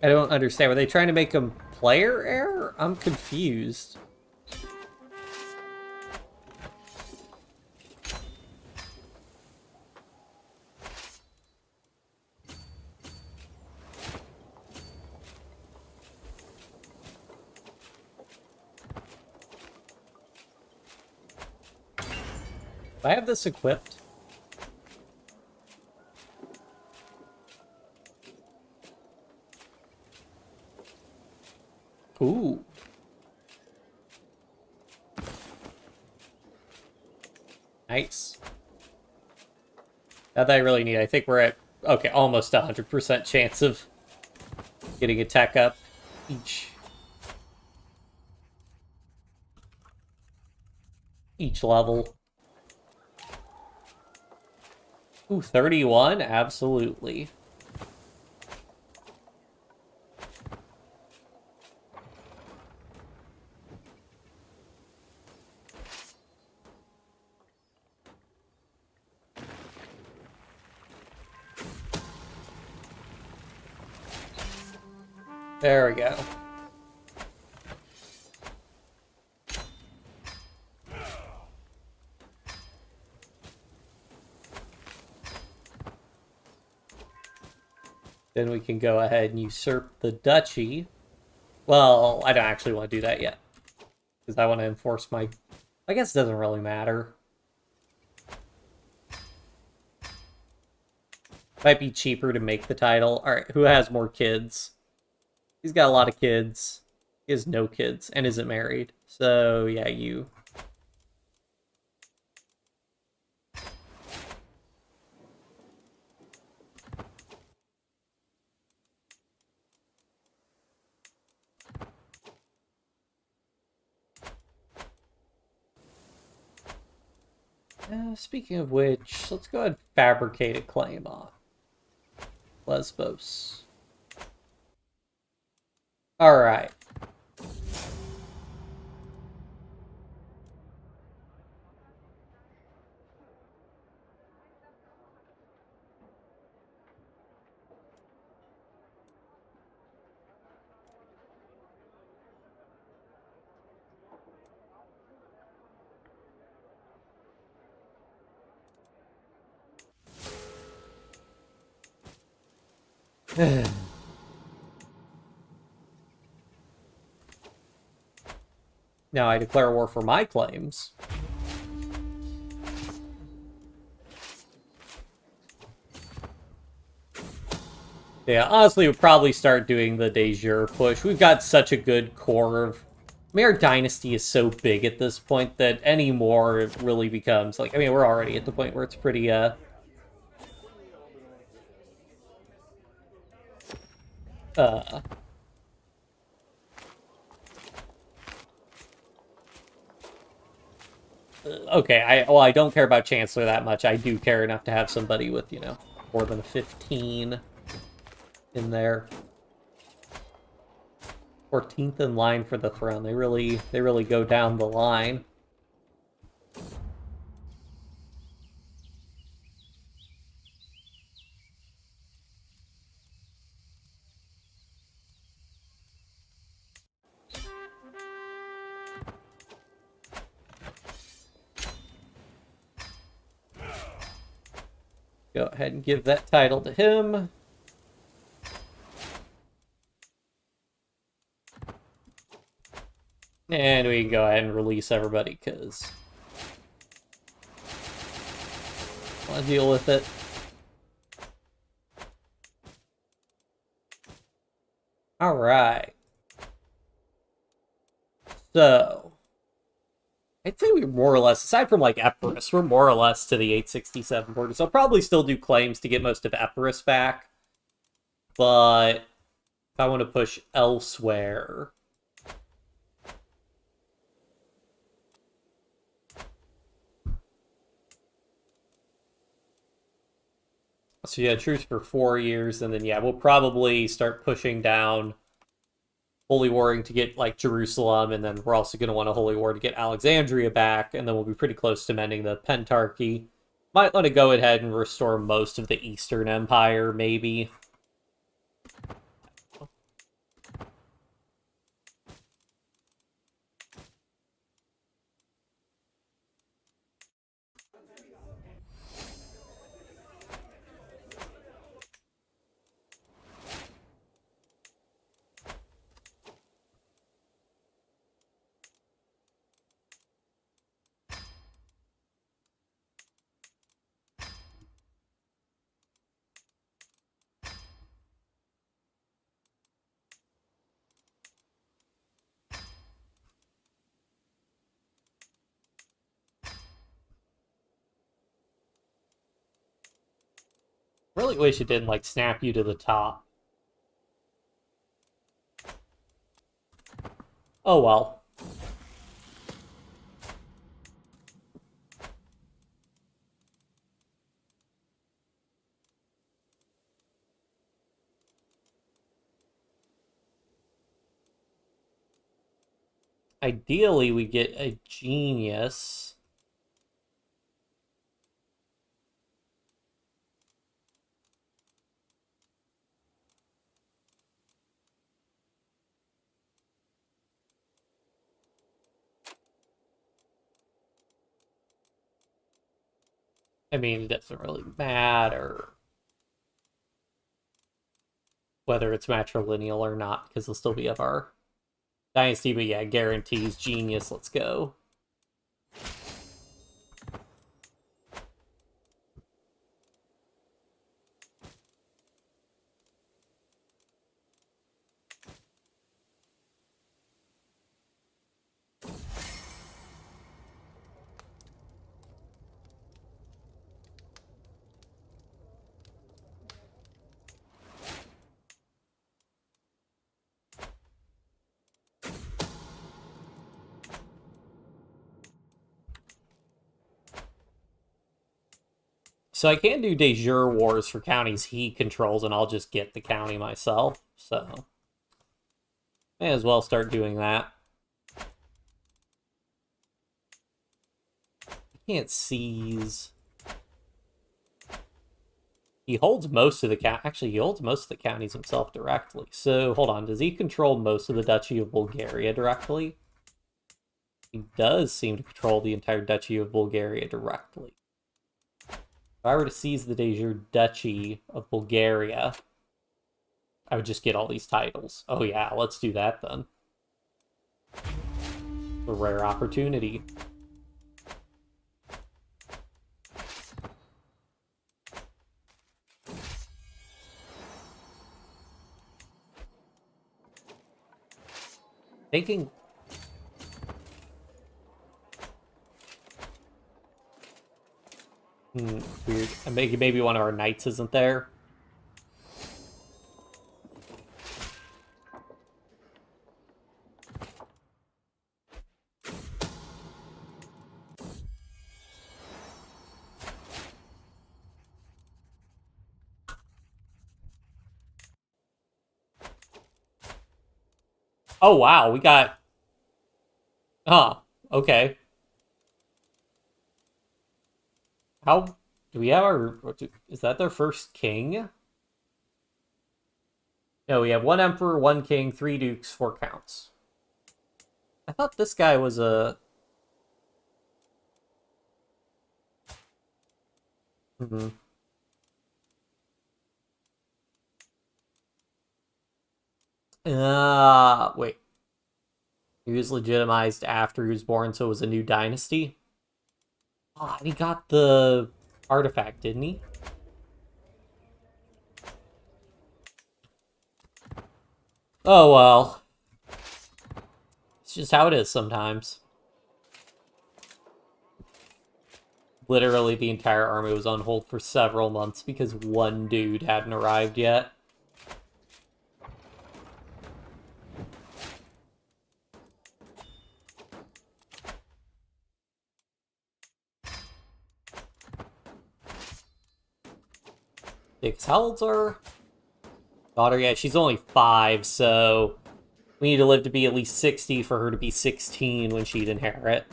I don't understand. Were they trying to make him player error? I'm confused. Do I have this equipped? Ooh. Nice. Not that I really need. I think we're at, okay, almost 100% chance of getting a tech up each level. Ooh, 31? Absolutely. There we go. Then we can go ahead and usurp the duchy. Well, I don't actually want to do that yet. Because I want to enforce my... I guess it doesn't really matter. Might be cheaper to make the title. Alright, who has more kids? He's got a lot of kids. He has no kids and isn't married. So, yeah, you. Speaking of which, let's go ahead and fabricate a claim on Lesbos. Alright. Now I declare war for my claims. Yeah, honestly, we'll probably start doing the de jure push. We've got such a good core of... I mean, our dynasty is so big at this point that any more really becomes... like, I mean, we're already at the point where it's pretty, okay, well, I don't care about Chancellor that much. I do care enough to have somebody with, you know, more than a 15 in there. 14th in line for the throne. They really go down the line. Go ahead and give that title to him. And we can go ahead and release everybody, because I want to deal with it. Alright. So, I'd say we're more or less, aside from like Epirus, we're more or less to the 867 border. So I'll probably still do claims to get most of Epirus back. But if I want to push elsewhere... So yeah, truce for 4 years, and then yeah, we'll probably start pushing down Holy Warring to get like Jerusalem, and then we're also going to want a Holy War to get Alexandria back, and then we'll be pretty close to mending the Pentarchy. Might want to go ahead and restore most of the Eastern Empire, maybe. Really wish it didn't like snap you to the top. Oh well. Ideally, we get a genius. I mean, it doesn't really matter. whether it's matrilineal or not, because they'll still be of our dynasty. But yeah, guarantees, genius, let's go. So I can do de jure wars for counties he controls, and I'll just get the county myself. So may as well start doing that. I can't seize. He holds most of the Actually, he holds most of the counties himself directly. So hold on, does he control most of the Duchy of Bulgaria directly? He does seem to control the entire Duchy of Bulgaria directly. If I were to seize the de jure Duchy of Bulgaria, I would just get all these titles. Oh yeah, let's do that then. A rare opportunity. Taking... weird. Maybe one of our knights isn't there. Oh wow, we got... Huh, okay. How... Do we have our... Is that their first king? No, we have 1 emperor, 1 king, 3 dukes, 4 counts. I thought this guy was a... Wait. He was legitimized after he was born, so it was a new dynasty? Oh, he got the artifact, didn't he? Oh, well. It's just how it is sometimes. Literally, the entire army was on hold for several months because one dude hadn't arrived yet. Because how old's our daughter? Yeah, she's only 5, so we need to live to be at least 60 for her to be 16 when she'd inherit.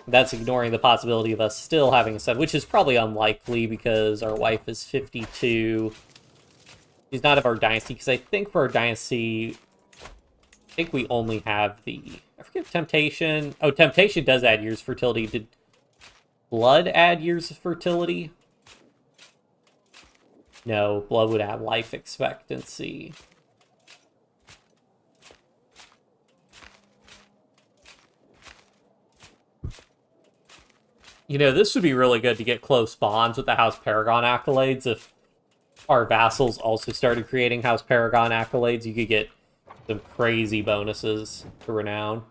That's ignoring the possibility of us still having a son, which is probably unlikely because our wife is 52. She's not of our dynasty, because I think for our dynasty, I think we only have the... I forget Temptation. Oh, Temptation does add years of fertility. Did Blood add years of fertility? No, Blood would add life expectancy. You know, this would be really good to get close bonds with the House Paragon accolades. If our vassals also started creating House Paragon accolades, you could get some crazy bonuses to renown.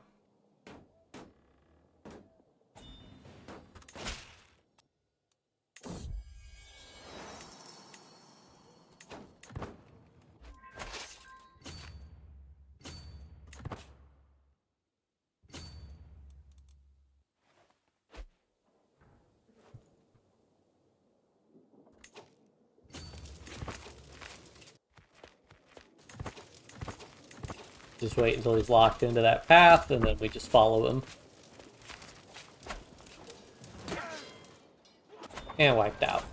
Just wait until he's locked into that path, and then we just follow him. And wiped out.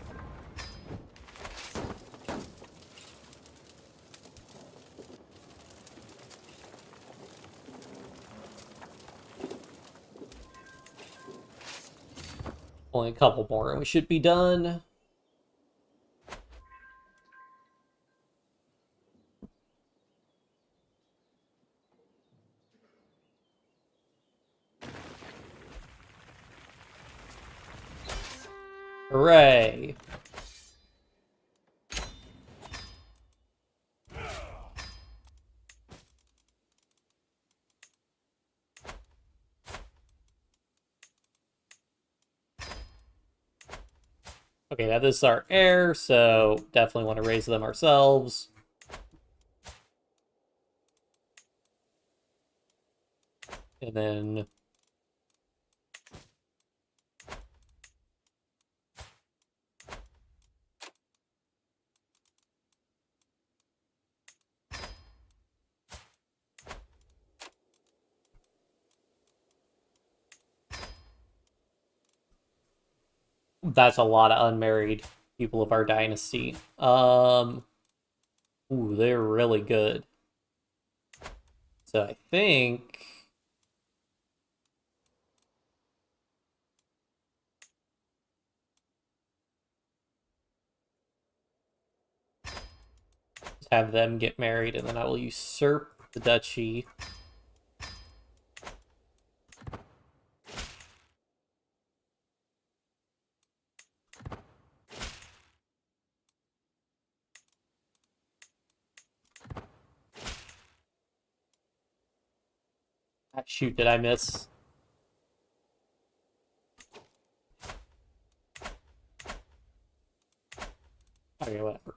Only a couple more and we should be done. Hooray! Okay, now this is our heir, so definitely want to raise them ourselves. And then that's a lot of unmarried people of our dynasty. Ooh, they're really good. So I think just have them get married, and then I will usurp the duchy. Ah, shoot, did I miss? Okay, whatever.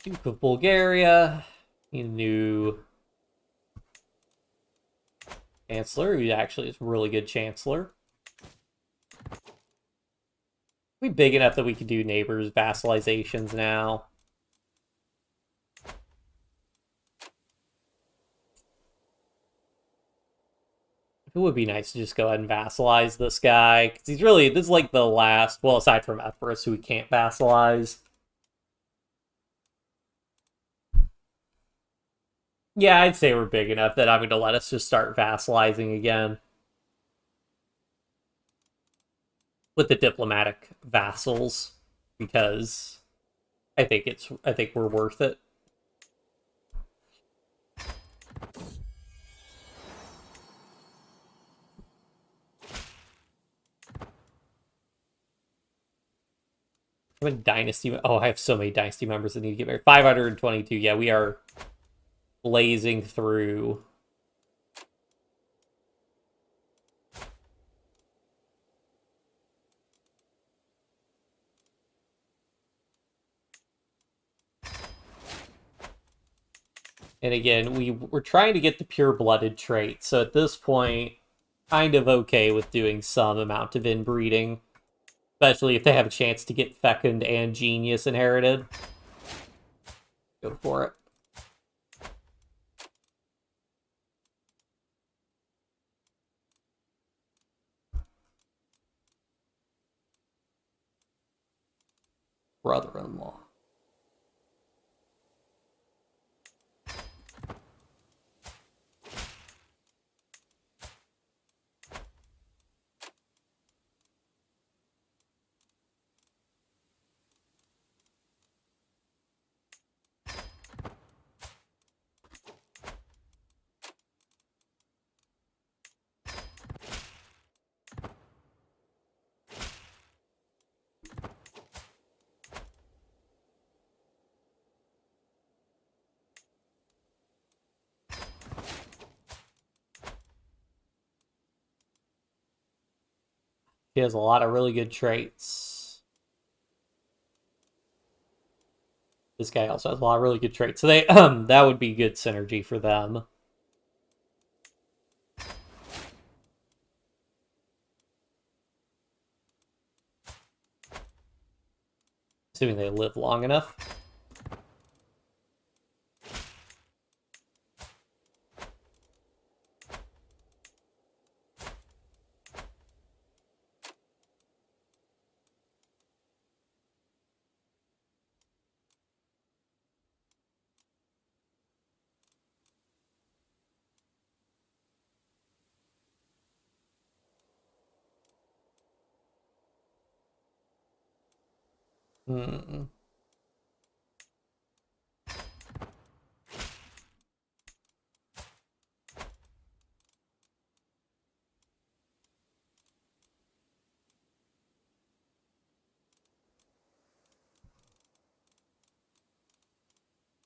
Duke of Bulgaria. Need a new chancellor, who actually is a really good chancellor. We big enough that we could do neighbors vassalizations now. It would be nice to just go ahead and vassalize this guy, because he's really, this is like the last, well, aside from Epirus, who we can't vassalize. Yeah, I'd say we're big enough that I'm going to let us just start vassalizing again. With the diplomatic vassals, because I think we're worth it. How many dynasty? Oh, I have so many dynasty members that need to get married. 522. Yeah, we are blazing through. And again, we're trying to get the pure-blooded trait. So at this point, kind of okay with doing some amount of inbreeding. Especially if they have a chance to get Fecund and Genius inherited. Go for it. Brother-in-law. He has a lot of really good traits. This guy also has a lot of really good traits. So they that would be good synergy for them. Assuming they live long enough. Hmm.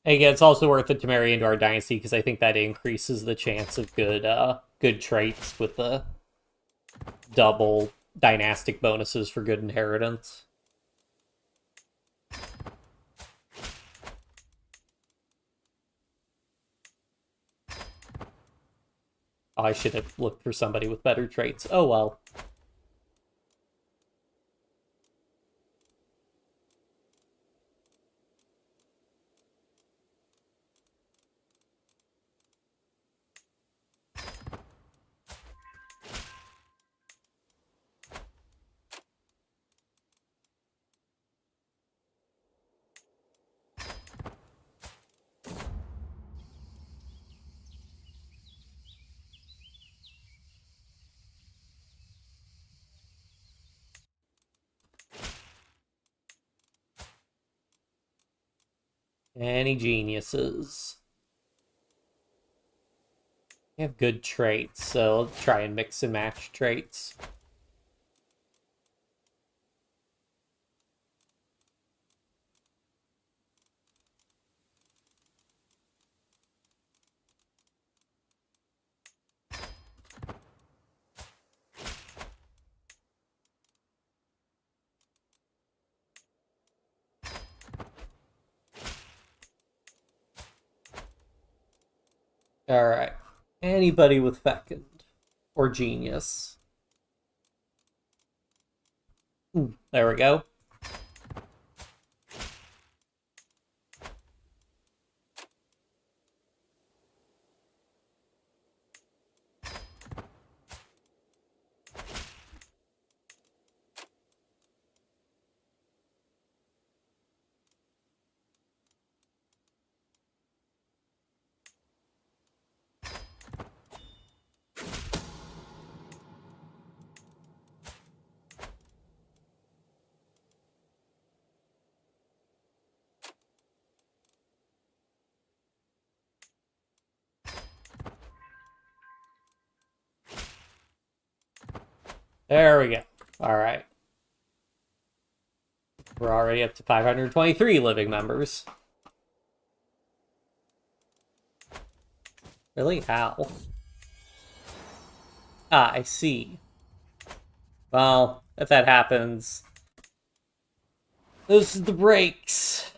And again, it's also worth it to marry into our dynasty because I think that increases the chance of good traits with the double dynastic bonuses for good inheritance. Oh, I should have looked for somebody with better traits. Oh well. Any geniuses? They have good traits, so I'll try and mix and match traits. Alright. Anybody with fecund or genius. Ooh, there we go. There we go. Alright. We're already up to 523 living members. Really? How? Ah, I see. Well, if that happens, those are the breaks.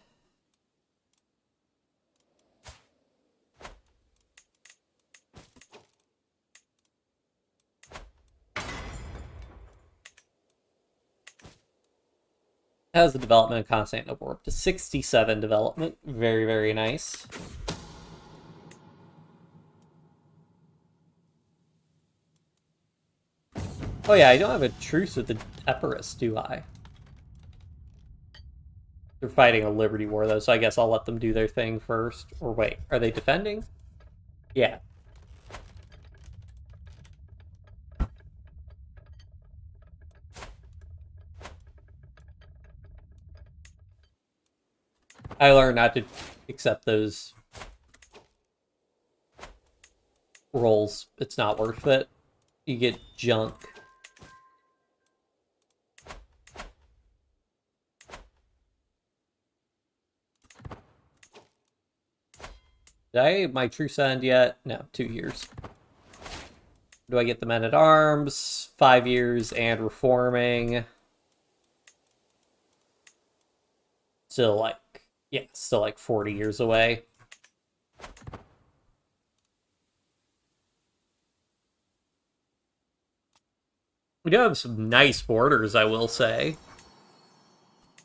How's the development of Constantinople? Up to 67 development. Very, very nice. Oh yeah, I don't have a truce with the Epirus, do I? They're fighting a Liberty War, though, so I guess I'll let them do their thing first. Or wait, are they defending? Yeah. I learned not to accept those rolls. It's not worth it. You get junk. Did I my truce end yet? No, 2 years. Do I get the men at arms? 5 years and reforming. Still like, yeah, still like 40 years away. We do have some nice borders, I will say.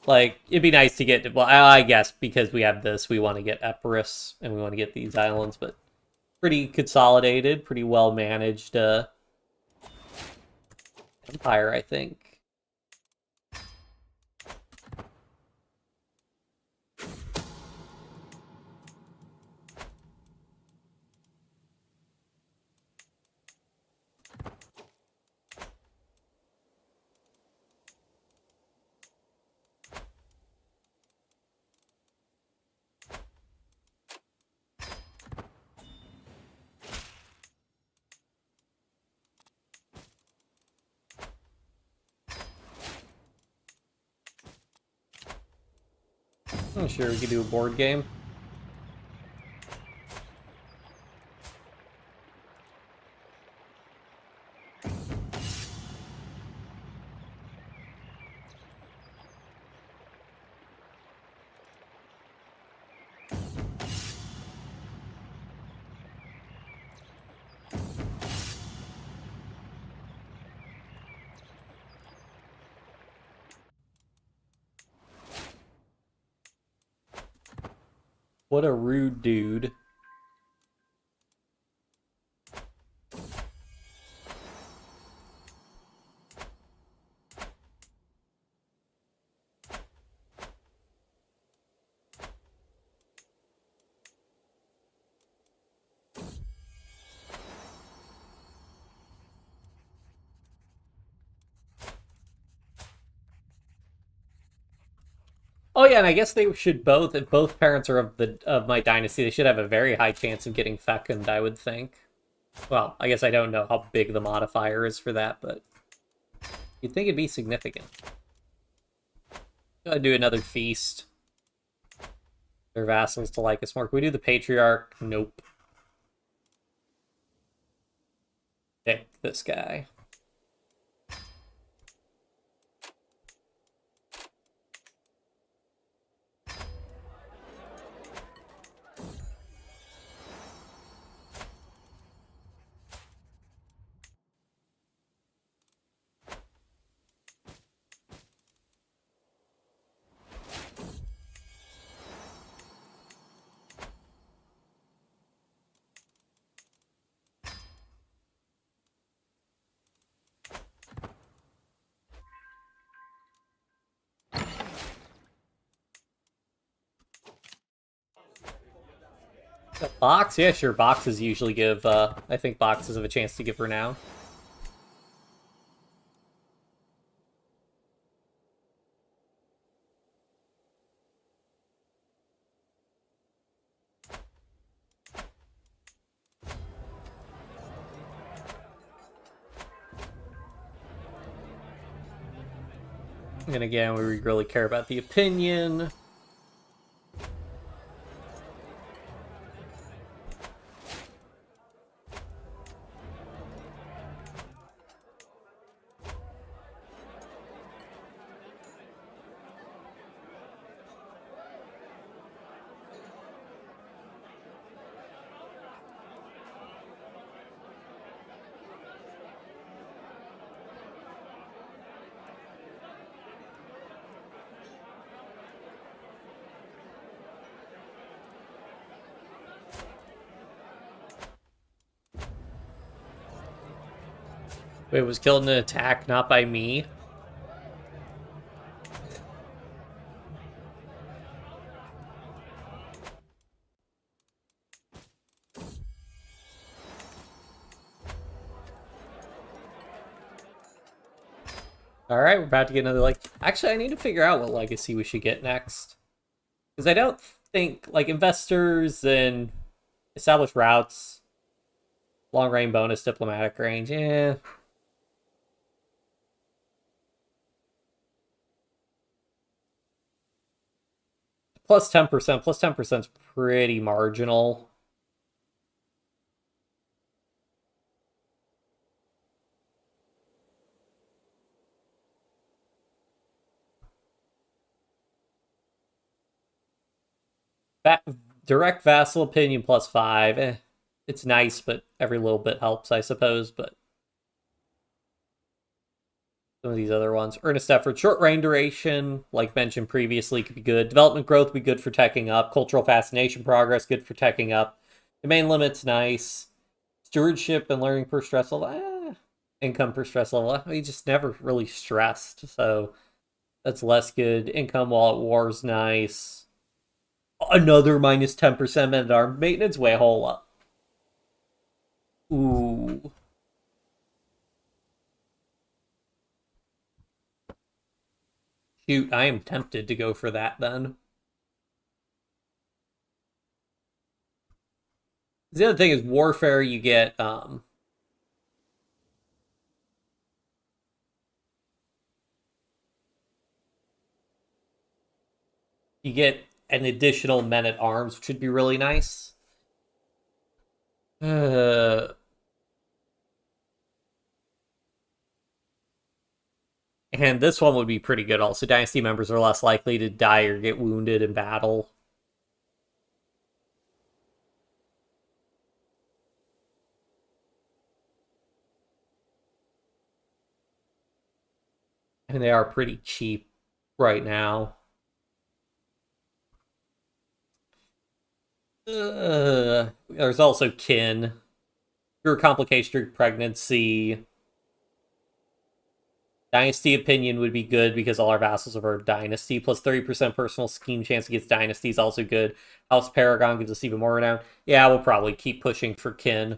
Like, it'd be nice to get, well, I guess because we have this, we want to get Epirus, and we want to get these islands, but pretty consolidated, pretty well managed empire, I think. I'm sure we could do a board game. What a rude dude. Oh yeah, and I guess they should both, if both parents are of my dynasty, they should have a very high chance of getting fecund, I would think. Well, I guess I don't know how big the modifier is for that, but you'd think it'd be significant. Gotta do another feast. Their vassals to like us more. Can we do the patriarch? Nope. Pick this guy. Box? Yeah, sure. Boxes usually give, I think boxes have a chance to give renown. And again, we really care about the opinion. Wait, was killed in an attack, not by me? Alright, we're about to get another, like... Actually, I need to figure out what legacy we should get next. Because I don't think, like, investors and established routes, long range bonus, diplomatic range, eh. Plus 10%. Plus 10% is pretty marginal. Direct vassal opinion plus 5. Eh. It's nice, but every little bit helps, I suppose. But some of these other ones. Earnest effort. Short reign duration, like mentioned previously, could be good. Development growth would be good for teching up. Cultural fascination progress, good for teching up. Domain limit's nice. Stewardship and learning per stress level. Income per stress level. We just never really stressed, so that's less good. Income while at war's nice. Another minus 10% men at arm maintenance. Wait, hold up. Ooh. Shoot, I am tempted to go for that then. The other thing is warfare, you get you get an additional men at arms, which would be really nice. And this one would be pretty good also. Dynasty members are less likely to die or get wounded in battle. And they are pretty cheap right now. There's also kin. Pure complication through pregnancy. Dynasty opinion would be good because all our vassals are our dynasty. Plus 30% personal scheme chance against dynasty is also good. House Paragon gives us even more renown. Yeah, we'll probably keep pushing for kin.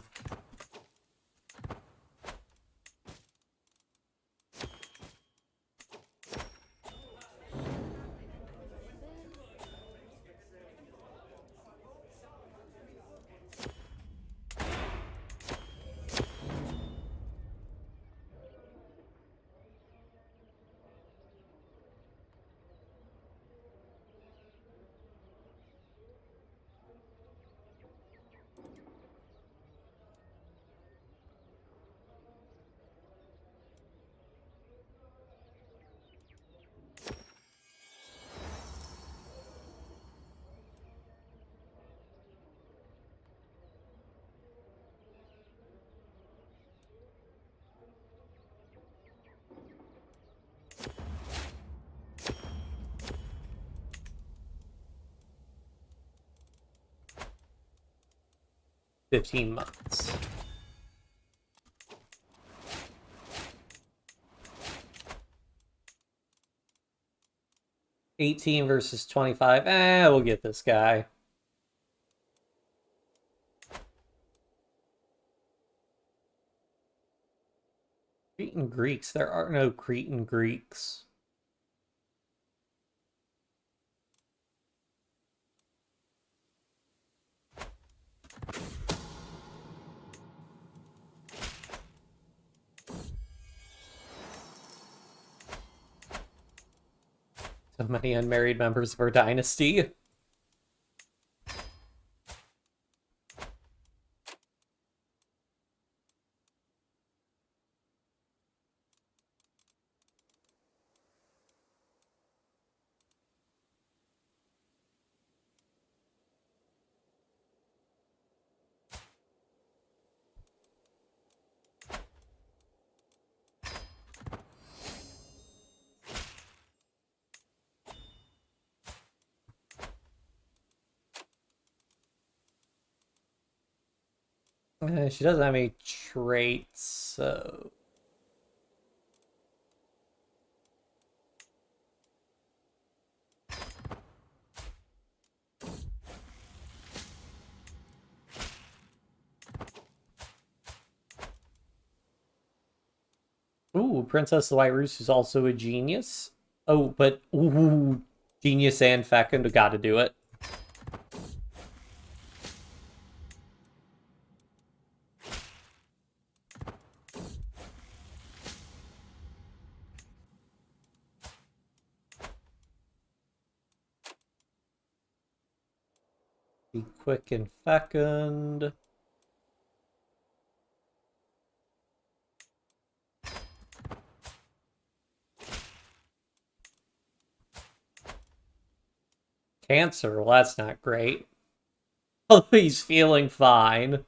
$15. 18 versus 25. We'll get this guy. Cretan Greeks. There are no Cretan Greeks. So many unmarried members of our dynasty. She doesn't have any traits, so... Ooh, Princess of the White Roost is also a genius. Oh, but... Ooh, genius and fecund, gotta do it. Be quick and fecund. Cancer, well, that's not great. Oh, he's feeling fine.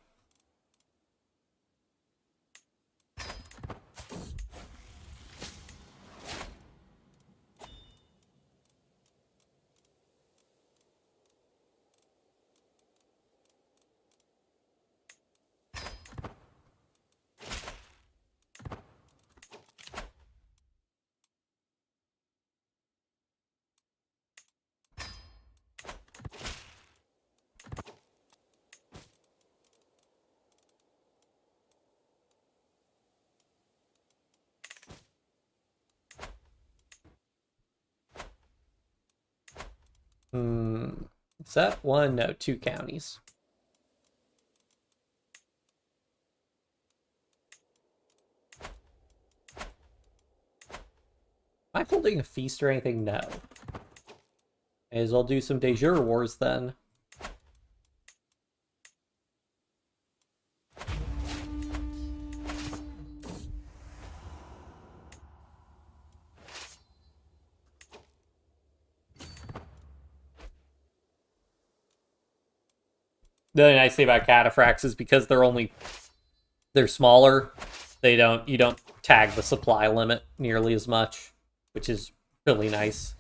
Is that one? No, 2 counties. Am I holding a feast or anything? No. May as well do some de jure wars then. The nice thing about cataphracts is because they're smaller, you don't tag the supply limit nearly as much, which is really nice.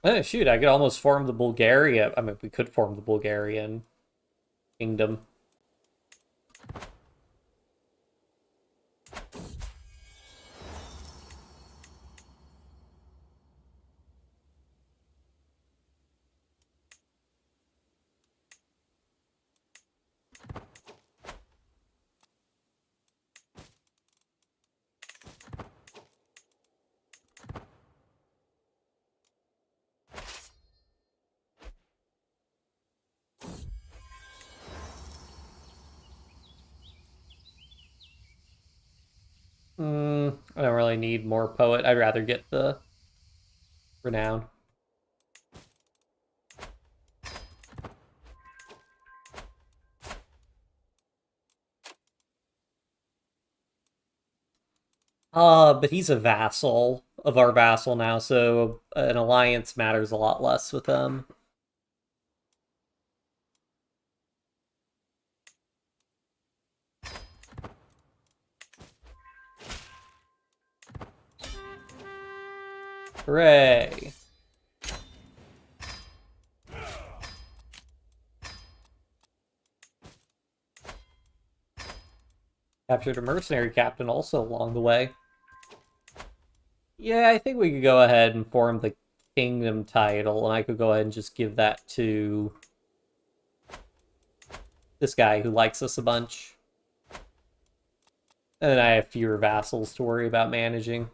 Oh, shoot, I could almost form the Bulgaria. I mean, we could form the Bulgarian kingdom. I don't really need more poet. I'd rather get the renown. But he's a vassal of our vassal now, so an alliance matters a lot less with them. Hooray! Captured a mercenary captain also along the way. Yeah, I think we could go ahead and form the kingdom title, and I could go ahead and just give that to this guy who likes us a bunch. And then I have fewer vassals to worry about managing.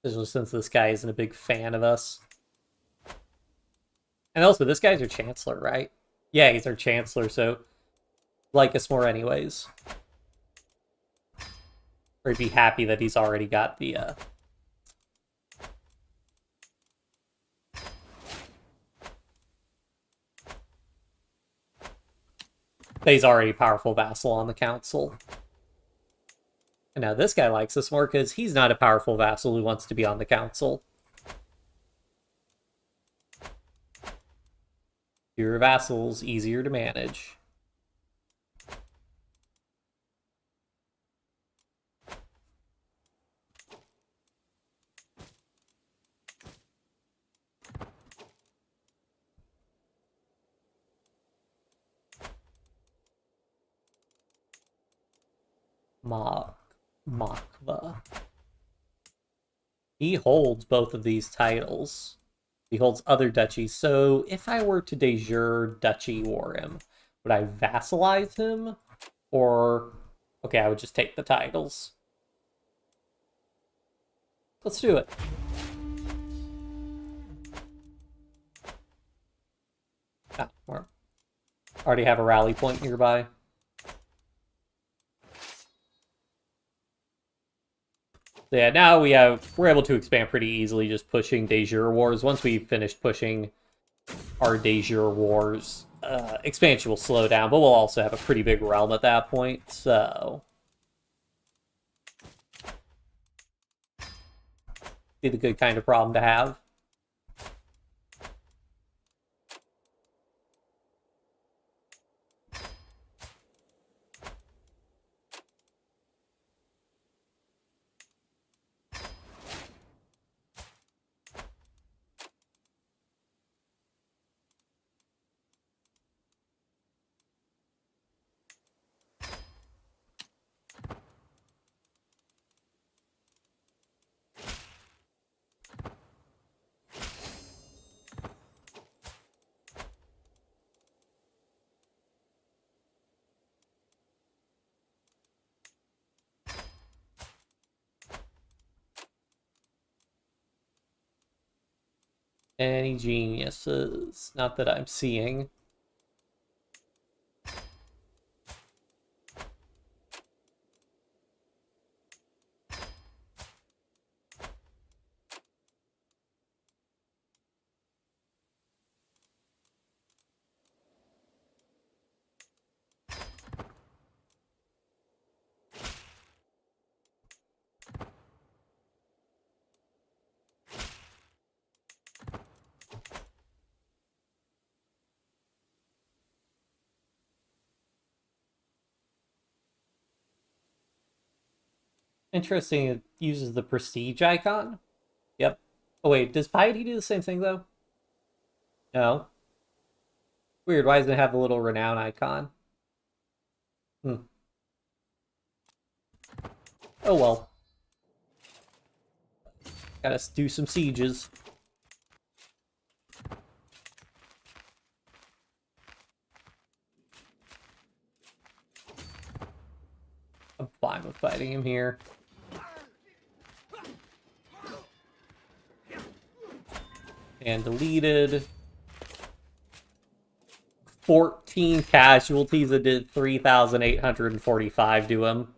Especially since this guy isn't a big fan of us. And also, this guy's our chancellor, right? Yeah, he's our chancellor, so like us more anyways. Or he'd be happy that he's already got the that he's already a powerful vassal on the council. And now this guy likes us more because he's not a powerful vassal who wants to be on the council. Fewer vassals, easier to manage. Makva. He holds both of these titles. He holds other duchies. So if I were to de jure duchy war him, would I vassalize him? Or, okay, I would just take the titles. Let's do it. Ah, already have a rally point nearby. So yeah, now we're able to expand pretty easily just pushing de jure wars. Once we've finished pushing our de jure wars, expansion will slow down, but we'll also have a pretty big realm at that point, so be the good kind of problem to have. Any geniuses? Not that I'm seeing. Interesting, it uses the prestige icon. Yep. Oh wait, does piety do the same thing though? No. Weird. Why doesn't it have the little renown icon? Hmm. Oh well. Gotta do some sieges. I'm fine with fighting him here. And deleted. 14 casualties. It did 3,845 to him.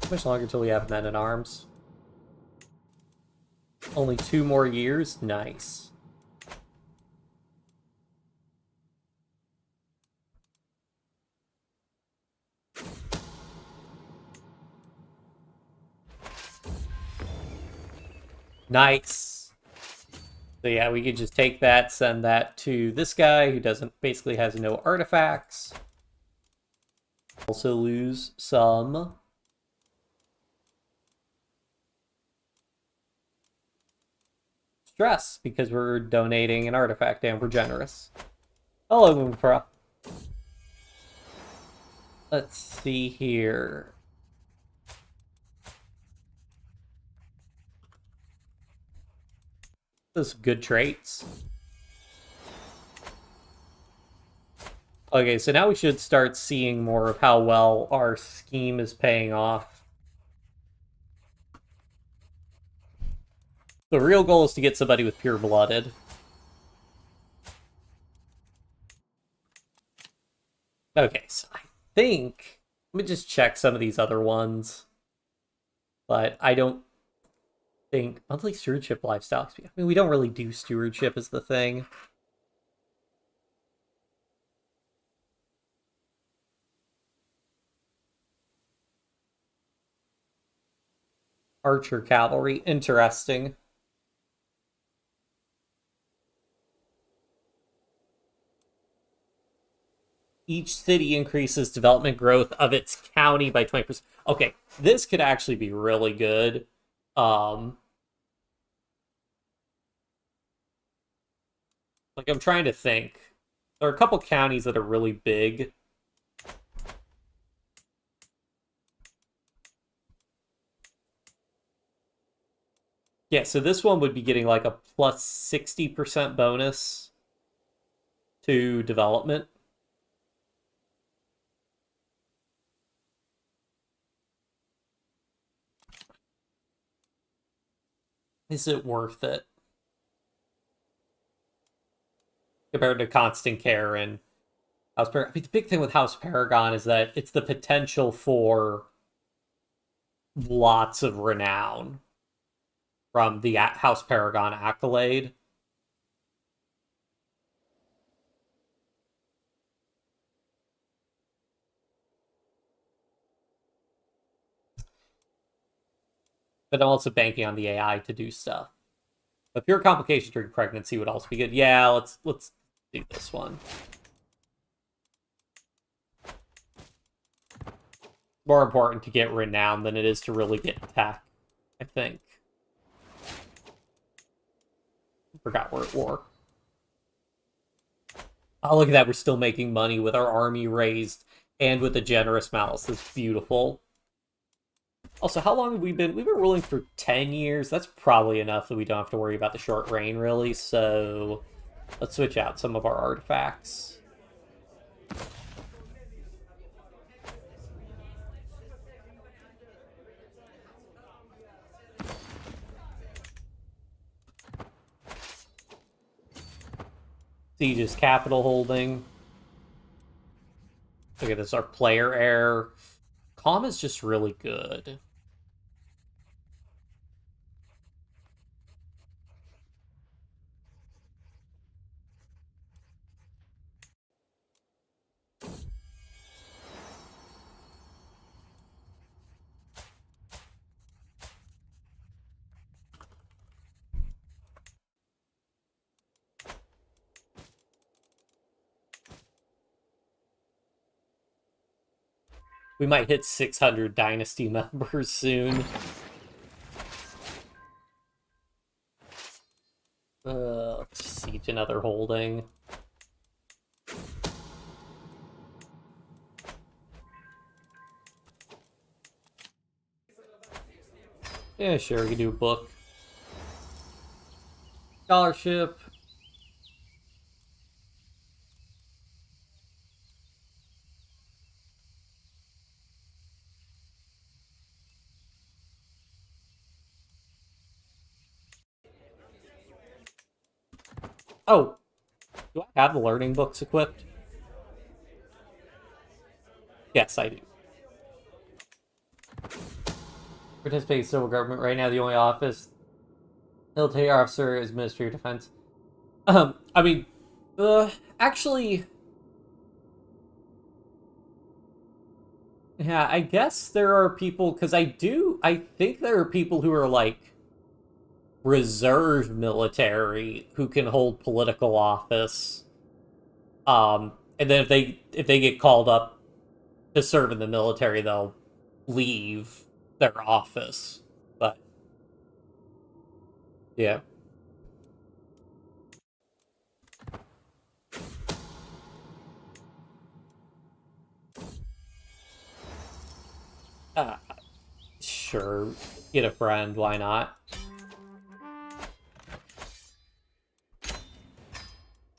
How much longer until we have men at arms? Only 2 more years? Nice. Nice. So yeah, we could just take that, send that to this guy who basically has no artifacts. Also lose some stress because we're donating an artifact and we're generous. Hello, Moonfra. Let's see here. Those good traits. Okay, so now we should start seeing more of how well our scheme is paying off. The real goal is to get somebody with pure-blooded. Okay, so I think... Let me just check some of these other ones. But I don't think... Monthly stewardship lifestyle. I mean, we don't really do stewardship as the thing. Archer cavalry. Interesting. Each city increases development growth of its county by 20%. Okay, this could actually be really good. Like, I'm trying to think. There are a couple counties that are really big. Yeah, so this one would be getting like a plus 60% bonus to development. Is it worth it? Compared to Constant Care and House Paragon. I mean, the big thing with House Paragon is that it's the potential for lots of renown from the House Paragon accolade. But I'm also banking on the AI to do stuff. But pure complication during pregnancy would also be good. Yeah, let's do this one. More important to get renown than it is to really get tech, I think. Forgot we're at war. Oh, look at that. We're still making money with our army raised and with a generous mouse. That's beautiful. Also, how long have we been? We've been ruling for 10 years. That's probably enough that we don't have to worry about the short reign, really. So let's switch out some of our artifacts. Siege's capital holding. Okay, this is our player error. Calm is just really good. We might hit 600 dynasty members soon. Let's siege another holding. Yeah, sure, we can do a book. Scholarship. Oh, do I have the learning books equipped? Yes, I do. Participate in civil government right now. The only office military officer is Ministry of Defense. I mean, actually, yeah, I guess there are people because I think there are people who are like reserve military who can hold political office. And then if they get called up to serve in the military, they'll leave their office. But yeah. Uh, sure. Get a friend, why not?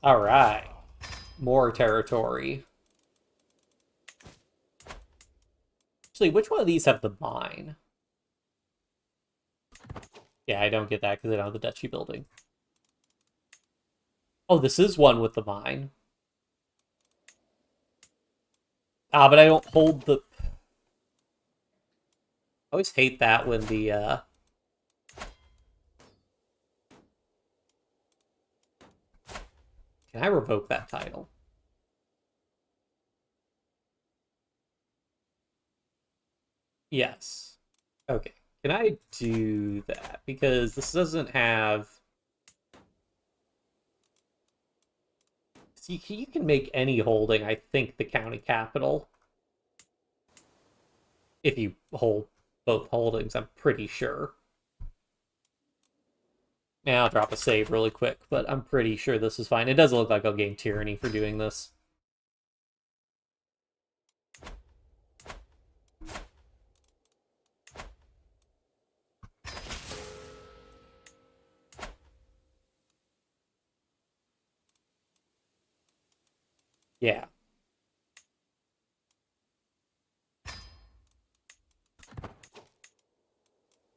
Alright. More territory. Actually, which one of these have the mine? Yeah, I don't get that because I don't have the duchy building. Oh, this is one with the mine. Ah, but I don't hold the... I always hate that when the, Can I revoke that title? Yes. Okay. Can I do that? Because this doesn't have... See, you can make any holding, I think, the county capital. If you hold both holdings, I'm pretty sure. Now I'll drop a save really quick, but I'm pretty sure this is fine. It doesn't look like I'll gain tyranny for doing this. Yeah.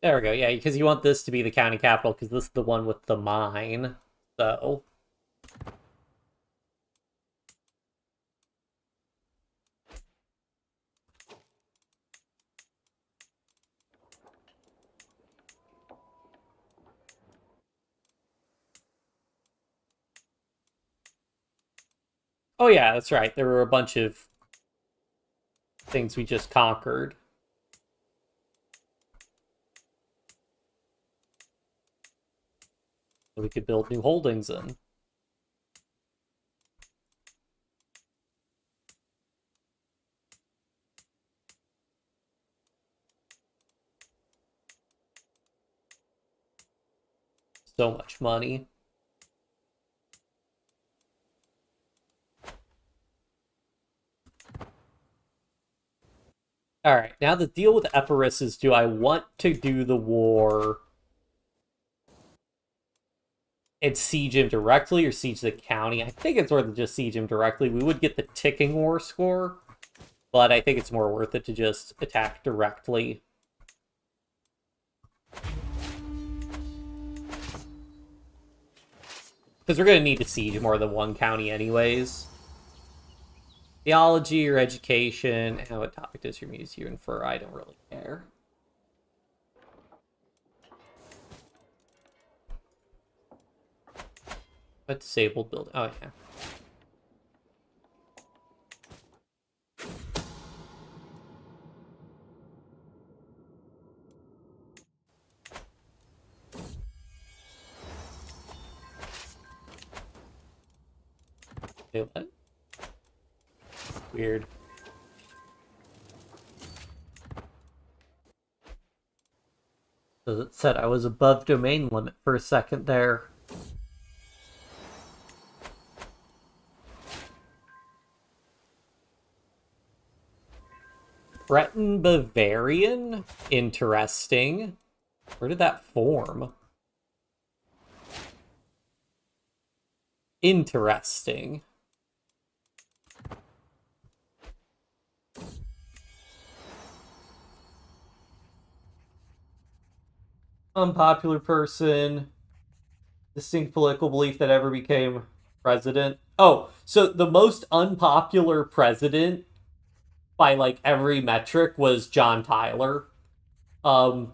There we go. Yeah, because you want this to be the county capital, because this is the one with the mine. So... Oh yeah, that's right. There were a bunch of things we just conquered. That we could build new holdings in. So much money. Alright, now the deal with Epirus is, do I want to do the war and siege him directly or siege the county? I think it's worth it to just siege him directly. We would get the ticking war score, but I think it's more worth it to just attack directly. Because we're going to need to siege more than one county anyways. Theology or education. And what topic does your museum infer? I don't really care. A disabled building. Oh, yeah. Wait, what? Weird. As it said, I was above domain limit for a second there. Breton Bavarian? Interesting. Where did that form? Interesting. Unpopular person. Distinct political belief that ever became president. Oh, so the most unpopular president by like every metric was John Tyler. Um,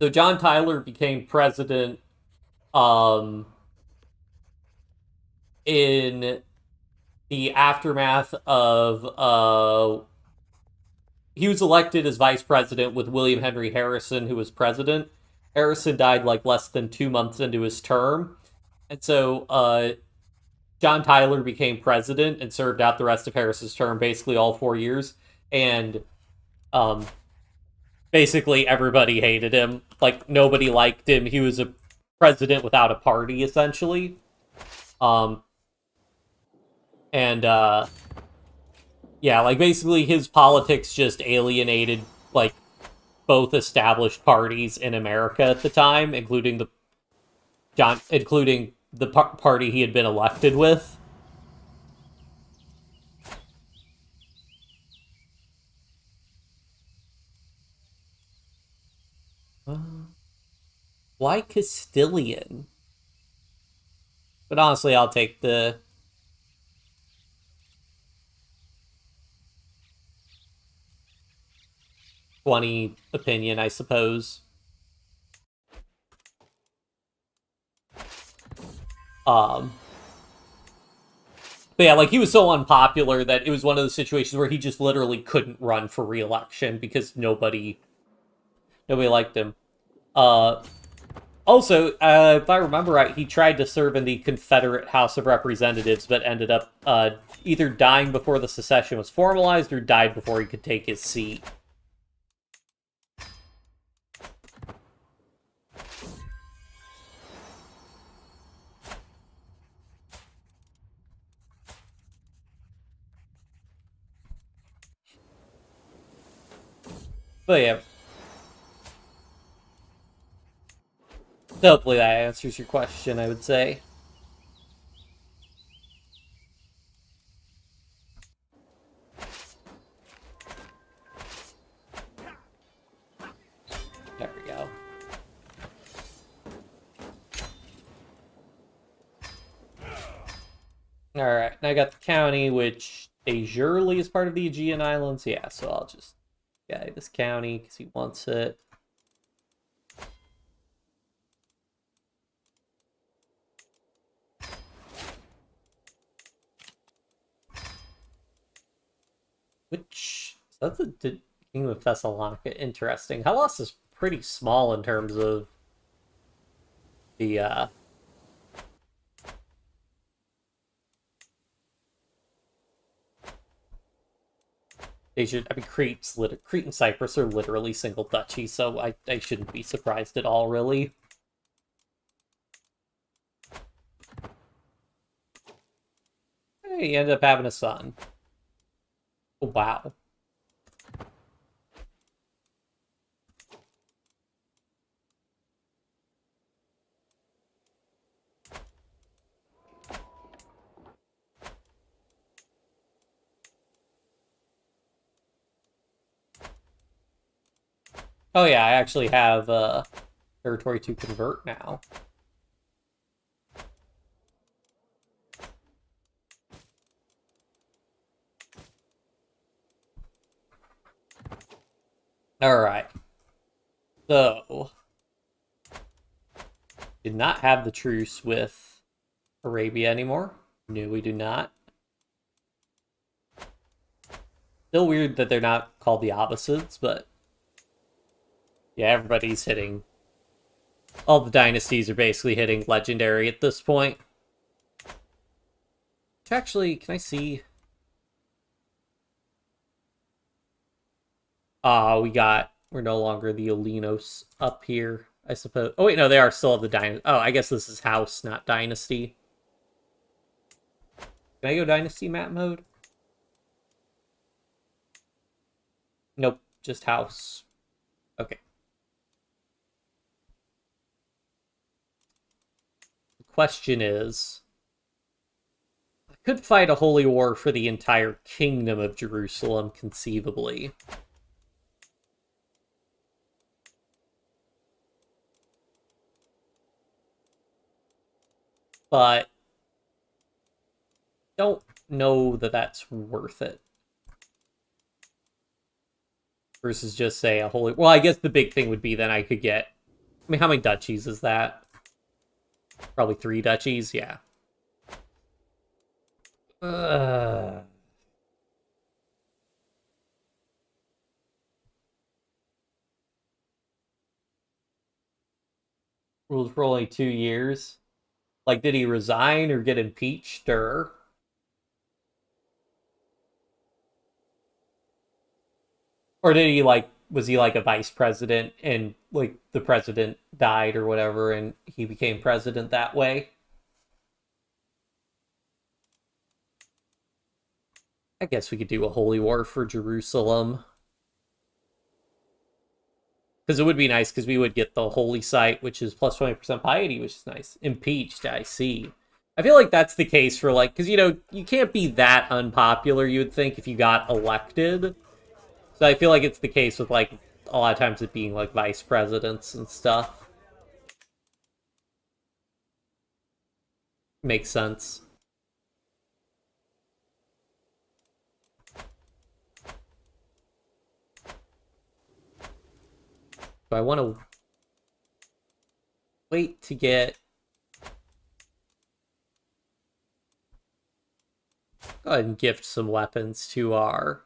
so John Tyler became president um in the aftermath of he was elected as vice president with William Henry Harrison, who was president. Harrison died like less than 2 months into his term, and so John Tyler became president and served out the rest of Harris's term, basically all 4 years. And um, basically everybody hated him. Like, nobody liked him. He was a president without a party, essentially. Um, and yeah, like basically his politics just alienated like both established parties in America at the time, including the party he had been elected with. Why Castilian? But honestly, I'll take the 20 opinion, I suppose. But yeah, like he was so unpopular that it was one of those situations where he just literally couldn't run for re-election because nobody liked him. Also, if I remember right, he tried to serve in the Confederate House of Representatives, but ended up either dying before the secession was formalized or died before he could take his seat. But yeah. Hopefully that answers your question, I would say. There we go. Alright, now I got the county, which de jure is part of the Aegean Islands. Yeah, so I'll just get this county because he wants it. Which, so that's the Kingdom of Thessalonica. Interesting. Hellas is pretty small in terms of the, Crete and Cyprus are literally single duchies, so I shouldn't be surprised at all, really. Hey, he ended up having a son. Oh, wow. Oh yeah, I actually have territory to convert now. Alright. So, did not have the truce with Arabia anymore. No, we do not. Still weird that they're not called the Abbasids, but yeah, everybody's hitting. All the dynasties are basically hitting legendary at this point. Which actually, can I see? We got We're no longer the Olinos up here, I suppose. Oh, wait, no, they are still of the dynasty. Oh, I guess this is house, not dynasty. Can I go dynasty map mode? Nope, just house. Okay. The question is, I could fight a holy war for the entire kingdom of Jerusalem, conceivably. But don't know that that's worth it. Versus just, say, a holy... Well, I guess the big thing would be then I could get... I mean, how many duchies is that? Probably 3 duchies, yeah. Ruled for only 2 years. Like, did he resign or get impeached, or... Or did he, like... Was he, like, a vice president, and, like, the president died or whatever, and he became president that way? I guess we could do a holy war for Jerusalem. Because it would be nice, because we would get the holy site, which is plus 20% piety, which is nice. Impeached, I see. I feel like that's the case for, like, because, you know, you can't be that unpopular, you would think, if you got elected. So I feel like it's the case with, like, a lot of times it being, like, vice presidents and stuff. Makes sense. So I want to wait to get... Go ahead and gift some weapons to our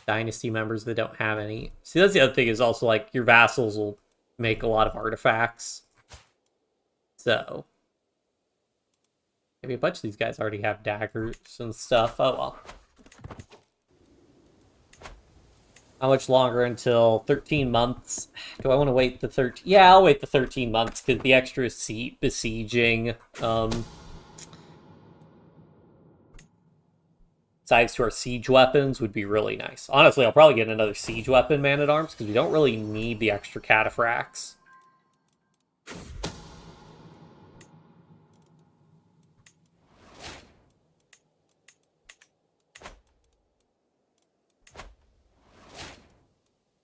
dynasty members that don't have any. See, that's the other thing, is also, like, your vassals will make a lot of artifacts. So... Maybe a bunch of these guys already have daggers and stuff. Oh, well. How much longer until 13 months? Do I want to wait the 13? Yeah, I'll wait the 13 months, because the extra besieging sides to our siege weapons would be really nice. Honestly, I'll probably get another siege weapon man-at-arms, because we don't really need the extra cataphracts.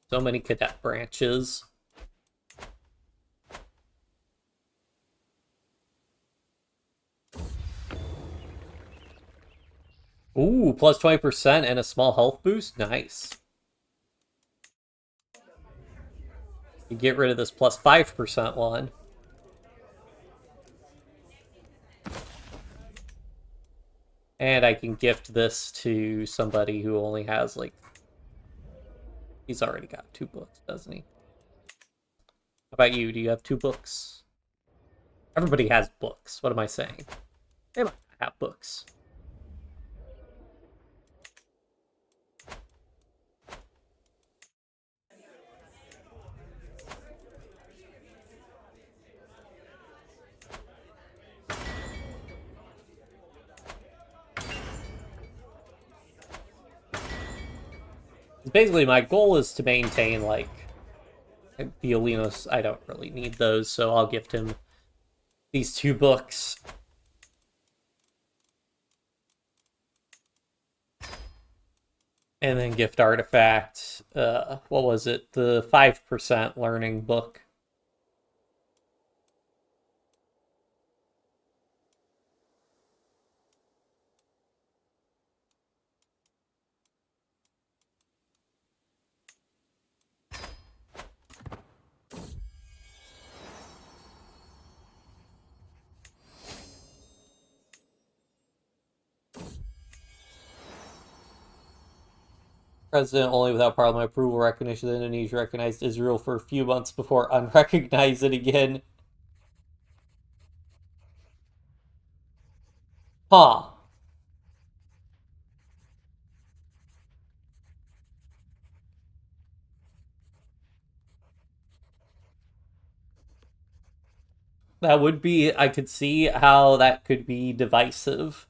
So many cadet branches. Ooh, plus 20% and a small health boost? Nice. You get rid of this plus 5% one. And I can gift this to somebody who only has, like... He's already got 2 books, doesn't he? How about you? Do you have 2 books? Everybody has books. What am I saying? They might have books. Basically, my goal is to maintain, like, the Olinos. I don't really need those, so I'll gift him these 2 books. And then gift artifact. What was it? The 5% learning book. President only without parliament approval recognition that Indonesia recognized Israel for a few months before unrecognized it again. Huh. That would be, I could see how that could be divisive.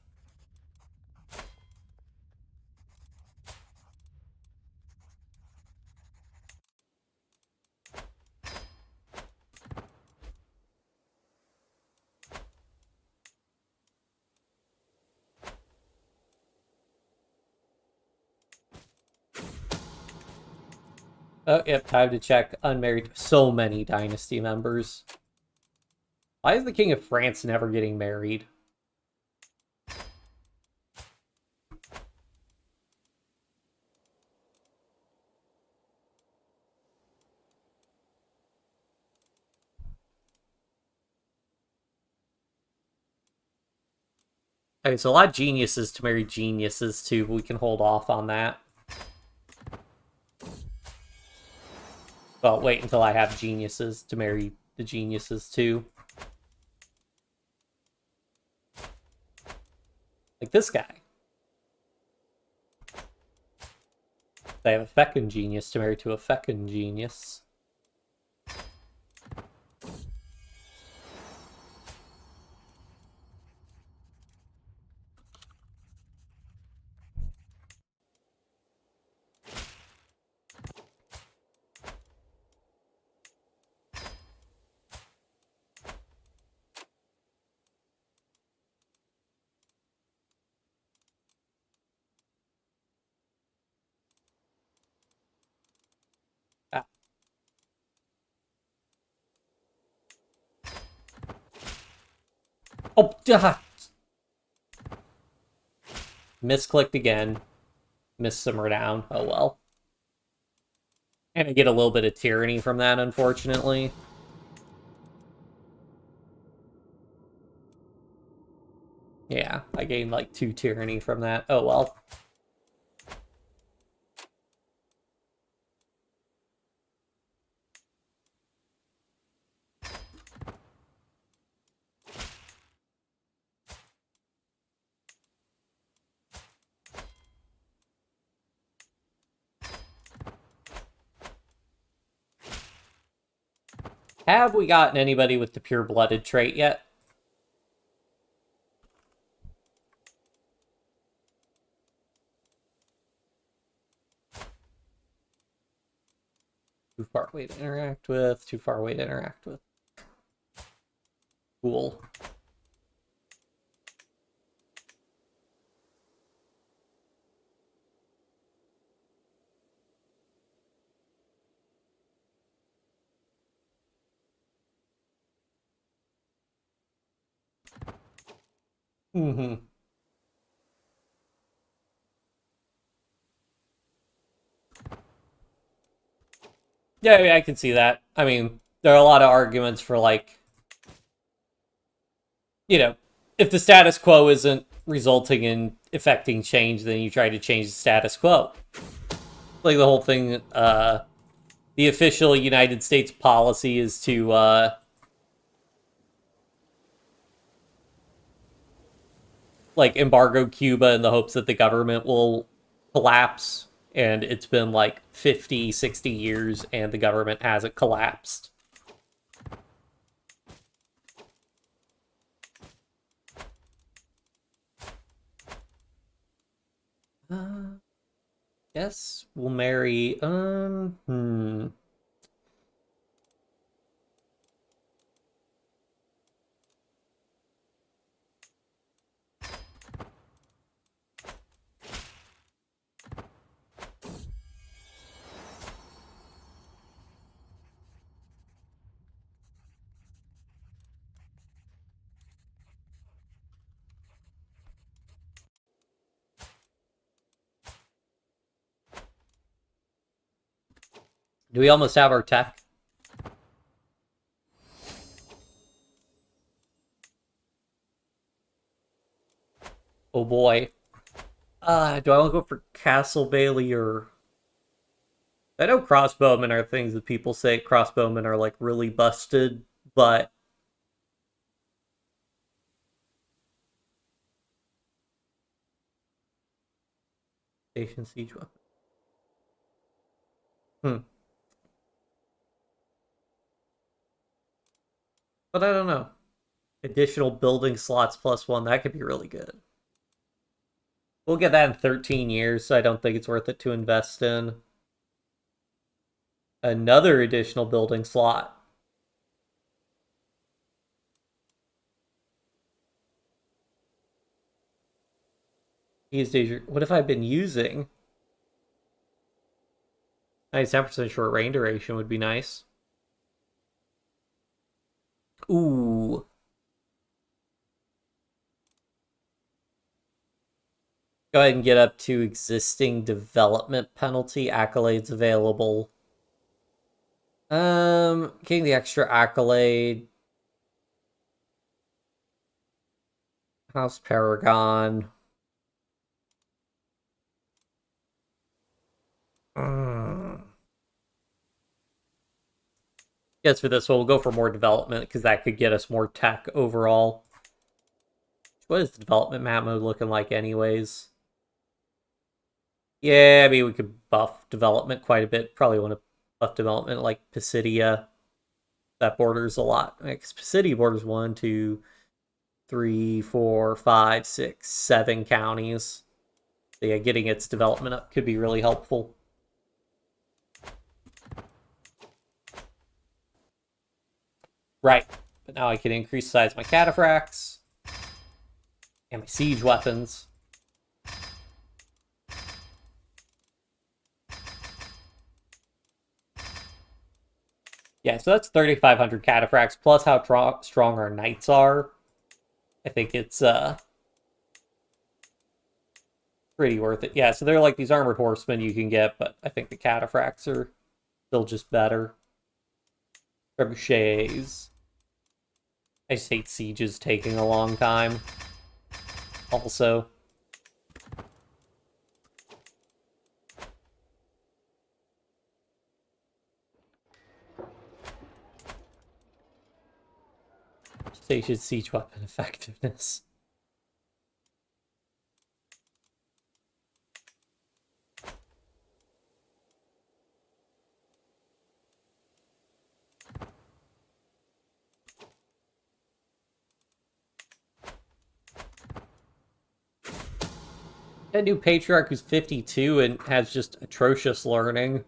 Oh, yep, time to check unmarried. So many dynasty members. Why is the King of France never getting married? Okay, so a lot of geniuses to marry geniuses too, but we can hold off on that. Well, wait until I have geniuses to marry the geniuses too. Like this guy. They have a feckin' genius to marry to a feckin' genius. Ah. Oh, duh. Misclicked again. Missimmer down. Oh well. And I get a little bit of tyranny from that, unfortunately. Yeah, I gained like 2 tyranny from that. Oh well. Have we gotten anybody with the pure-blooded trait yet? Too far away to interact with, too far away to interact with. Cool. Mm-hmm. Yeah, I can see that. I mean, there are a lot of arguments for, like, you know, if the status quo isn't resulting in effecting change, then you try to change the status quo. Like the whole thing, the official United States policy is to, like, embargo Cuba in the hopes that the government will collapse. And it's been like 50, 60 years, and the government hasn't collapsed. Guess we'll marry. Do we almost have our tech? Oh boy. Do I want to go for Castle Bailey or... I know crossbowmen are things that people say crossbowmen are, like, really busted, but... Station siege weapon. Hmm. But I don't know. Additional building slots +1. That could be really good. We'll get that in 13 years, so I don't think it's worth it to invest in. Another additional building slot. What have I been using? 97% short rain duration would be nice. Ooh. Go ahead and get up to existing development penalty accolades available. Getting the extra accolade. House Paragon. Yes, for this one, we'll go for more development because that could get us more tech overall. What is the development map mode looking like anyways? Yeah, I mean, we could buff development quite a bit. Probably want to buff development like Pisidia. That borders a lot. Pisidia borders 1, 2, 3, 4, 5, 6, 7 counties. So yeah, getting its development up could be really helpful. Right, but now I can increase the size of my cataphracts and my siege weapons. Yeah, so that's 3,500 cataphracts, plus how strong our knights are. I think it's pretty worth it. Yeah, so they're like these armored horsemen you can get, but I think the cataphracts are still just better. Trebuchets. I just hate sieges taking a long time. Also. Station siege weapon effectiveness. A new patriarch who's 52 and has just atrocious learning.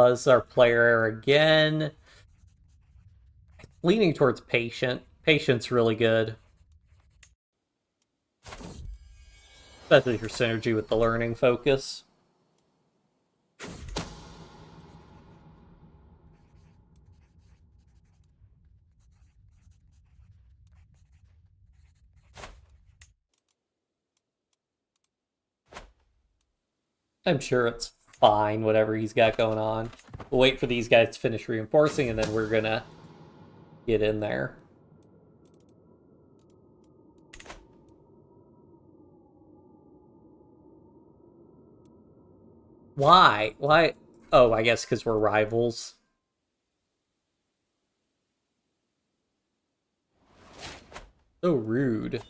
This is our player again. Leaning towards patient. Patient's really good. Especially for synergy with the learning focus. I'm sure it's fine, whatever he's got going on. We'll wait for these guys to finish reinforcing, and then we're gonna get in there. Why? Why? Oh, I guess because we're rivals. So rude.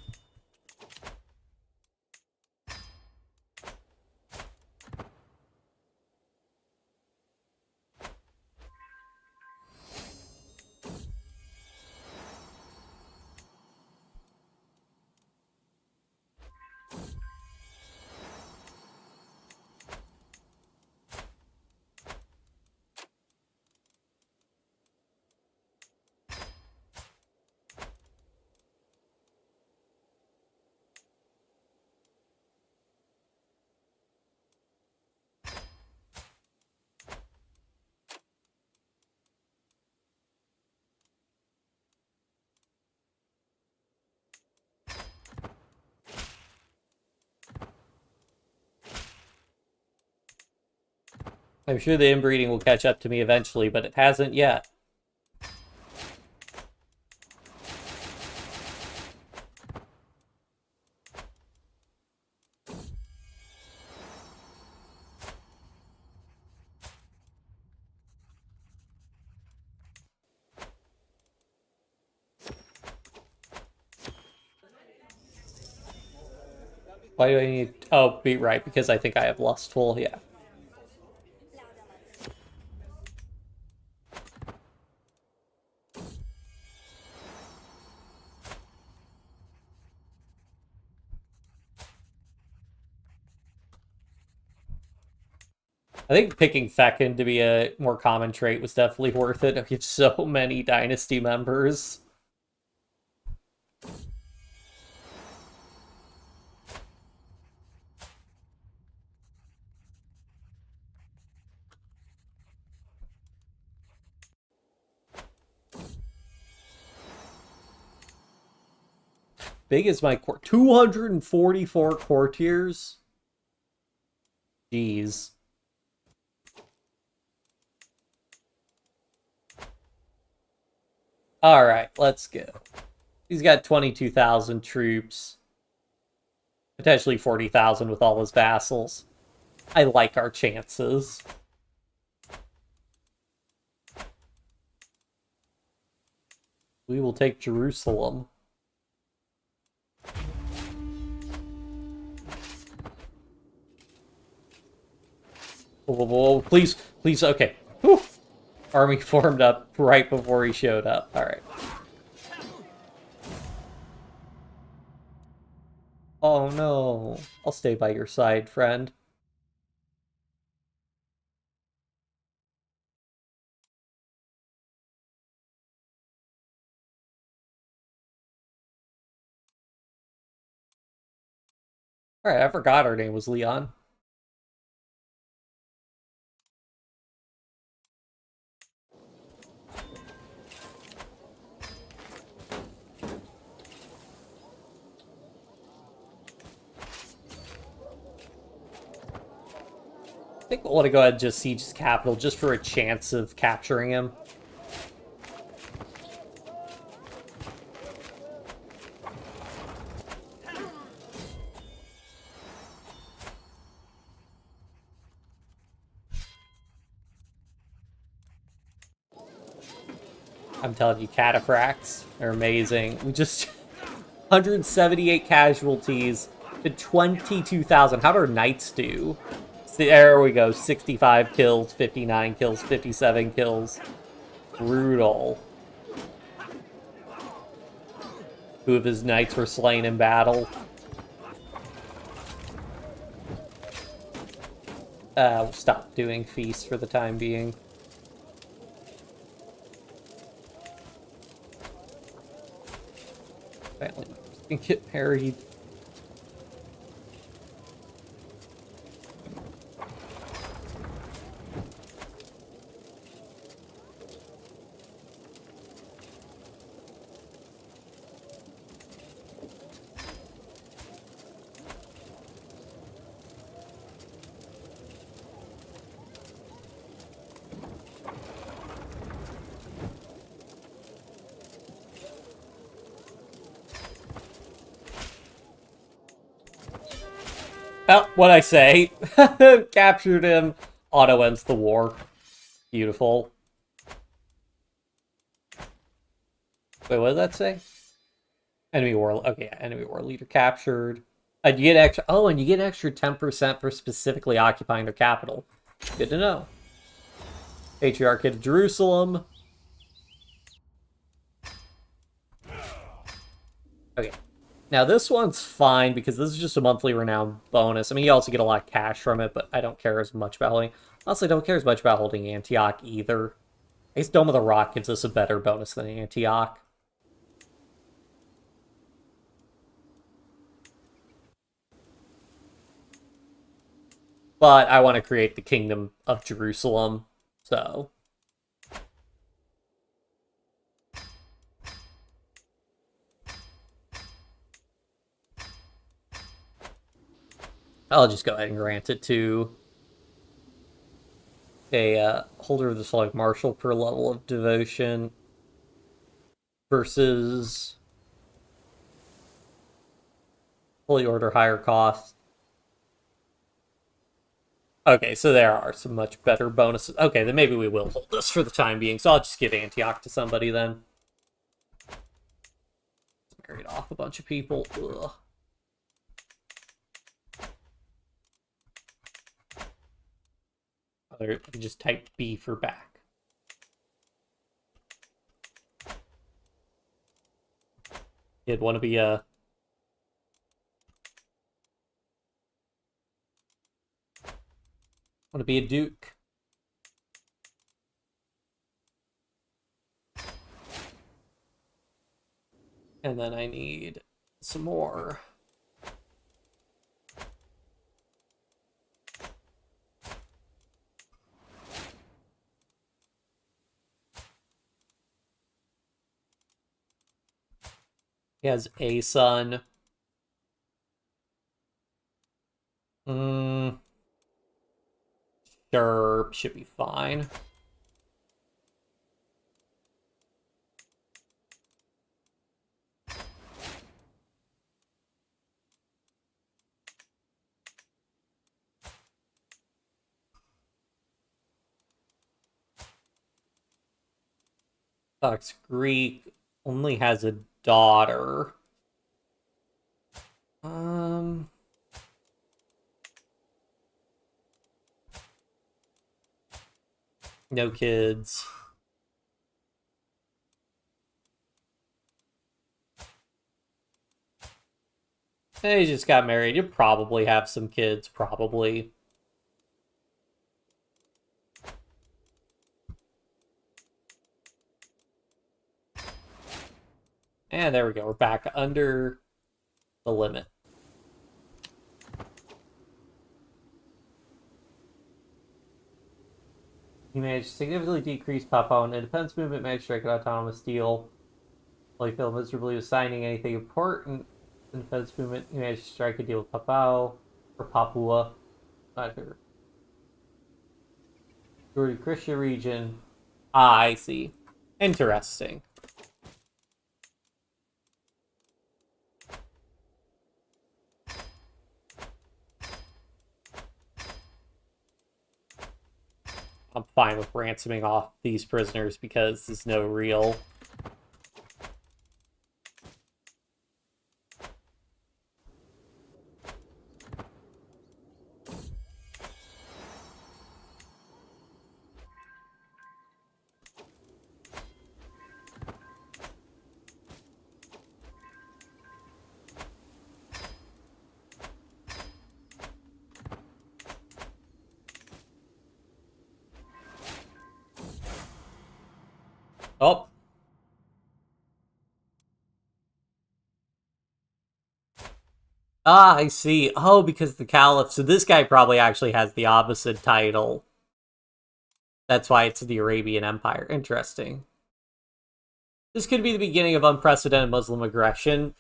I'm sure the inbreeding will catch up to me eventually, but it hasn't yet. Why do I need... Oh, be right, because I think I have Lustful, yeah. I think picking Feckin to be a more common trait was definitely worth it. We have so many Dynasty members. Big is my court. 244 courtiers? Jeez. Alright, let's go. He's got 22,000 troops. Potentially 40,000 with all his vassals. I like our chances. We will take Jerusalem. Whoa, please, please, okay. Whew. Army formed up right before he showed up. Alright. Oh no. I'll stay by your side, friend. Alright, I forgot her name was Leon. I think we'll want to go ahead and just siege his capital just for a chance of capturing him. I'm telling you, cataphracts are amazing. We just 178 casualties to 22,000. How do our knights do? There we go. 65 kills, 59 kills, 57 kills. Brutal. Two of his knights were slain in battle. We'll stop doing feasts for the time being. Family members can get married. Oh, what'd I say? Captured him. Auto ends the war. Beautiful. Wait, what did that say? Enemy war. Okay, yeah, enemy war leader captured. You get extra. Oh, and you get an extra 10% for specifically occupying their capital. Good to know. Patriarchate of Jerusalem. Okay. Now, this one's fine because this is just a monthly renown bonus. I mean, you also get a lot of cash from it, but I don't care as much about holding. Honestly, I don't care as much about holding Antioch either. I guess Dome of the Rock gives us a better bonus than Antioch. But I want to create the Kingdom of Jerusalem, so... I'll just go ahead and grant it to a holder of the Select Marshal per level of devotion versus Holy Order higher cost. Okay, so there are some much better bonuses. Okay, then maybe we will hold this for the time being. So I'll just give Antioch to somebody then. Married off a bunch of people. Ugh. I can just type B for back. You'd want to be a... Want to be a duke. And then I need some more. He has a son. Sure, should be fine. Fox Greek only has a daughter. No kids. He just got married. You probably have some kids, probably. And there we go. We're back under the limit. He managed to significantly decrease Papal and independence movement, managed to strike an autonomous deal. While he failed miserably with signing anything important in the defense movement, he managed to strike a deal with Papal, or Papua. Not sure. Through the Christian region. Ah, I see. Interesting. I'm fine with ransoming off these prisoners because there's no real... Oh. Ah, I see. Oh, because the Caliph... So this guy probably actually has the opposite title. That's why it's the Arabian Empire. Interesting. This could be the beginning of unprecedented Muslim aggression.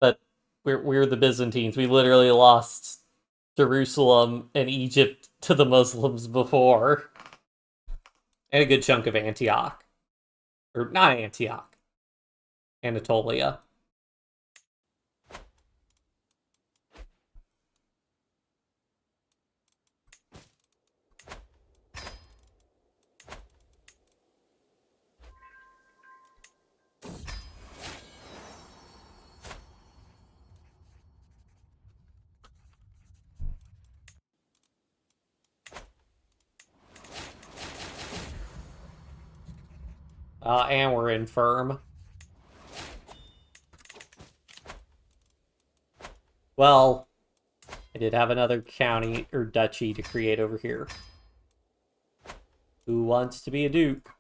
But we're the Byzantines. We literally lost Jerusalem and Egypt to the Muslims before. And a good chunk of Antioch. Or not Antioch. Anatolia. And we're infirm. Well, I did have another county or duchy to create over here. Who wants to be a duke?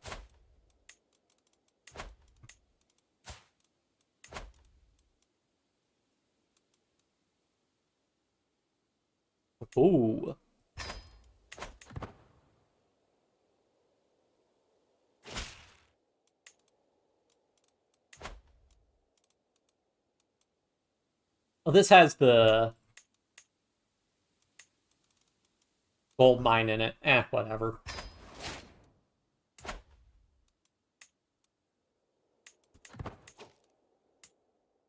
Ooh. Well, this has the gold mine in it. Whatever.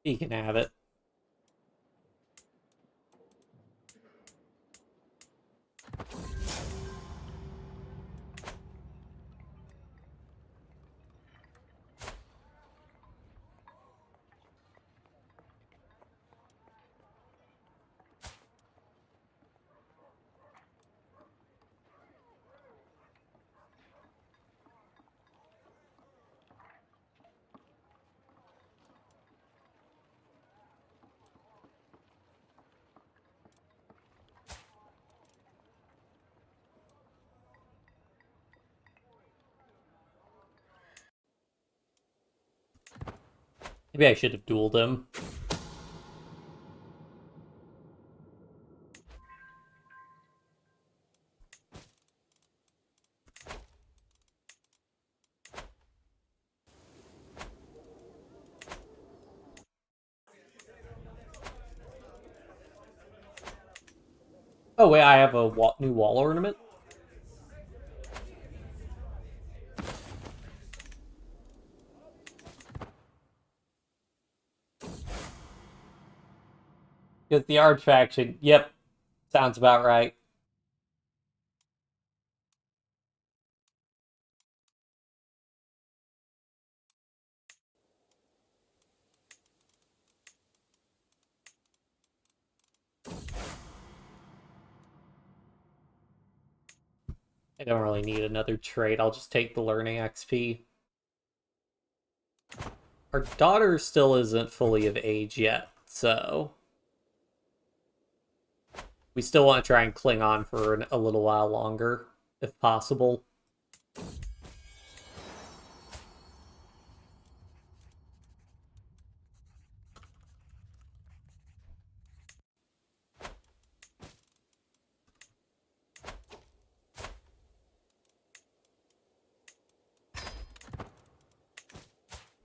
He can have it. Maybe I should have dueled him. Oh wait, I have a new wall ornament? Because the Arch faction, yep, sounds about right. I don't really need another trait, I'll just take the learning XP. Our daughter still isn't fully of age yet, so we still want to try and cling on for a little while longer, if possible.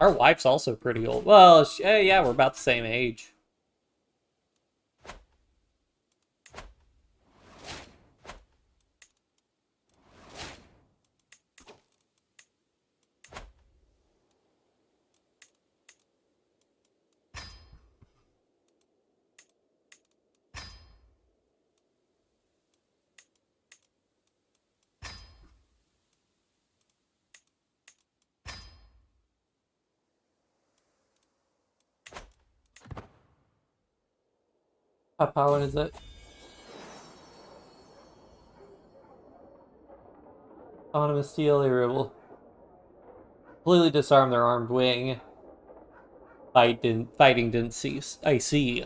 Our wife's also pretty old. Well, yeah, we're about the same age. How powerful is it? Autonomous steel, they will completely disarm their armed wing. Fighting didn't cease. I see.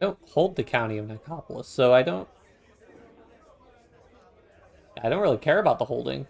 Don't hold the county of Nicopolis, so I don't really care about the holding.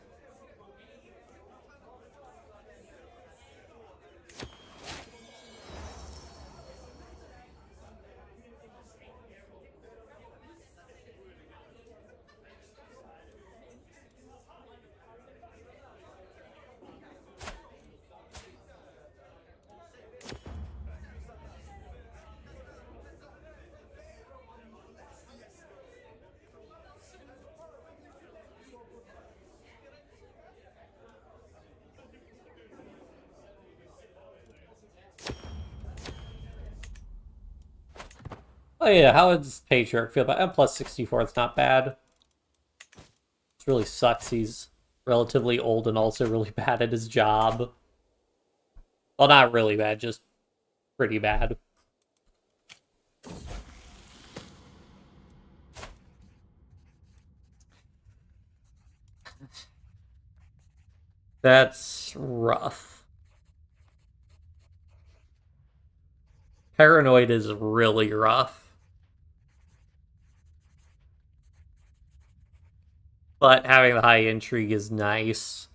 Oh yeah, how does Patriarch feel about M plus 64? It's not bad. It really sucks. He's relatively old and also really bad at his job. Well, not really bad, just pretty bad. That's rough. Paranoid is really rough. But having the high intrigue is nice.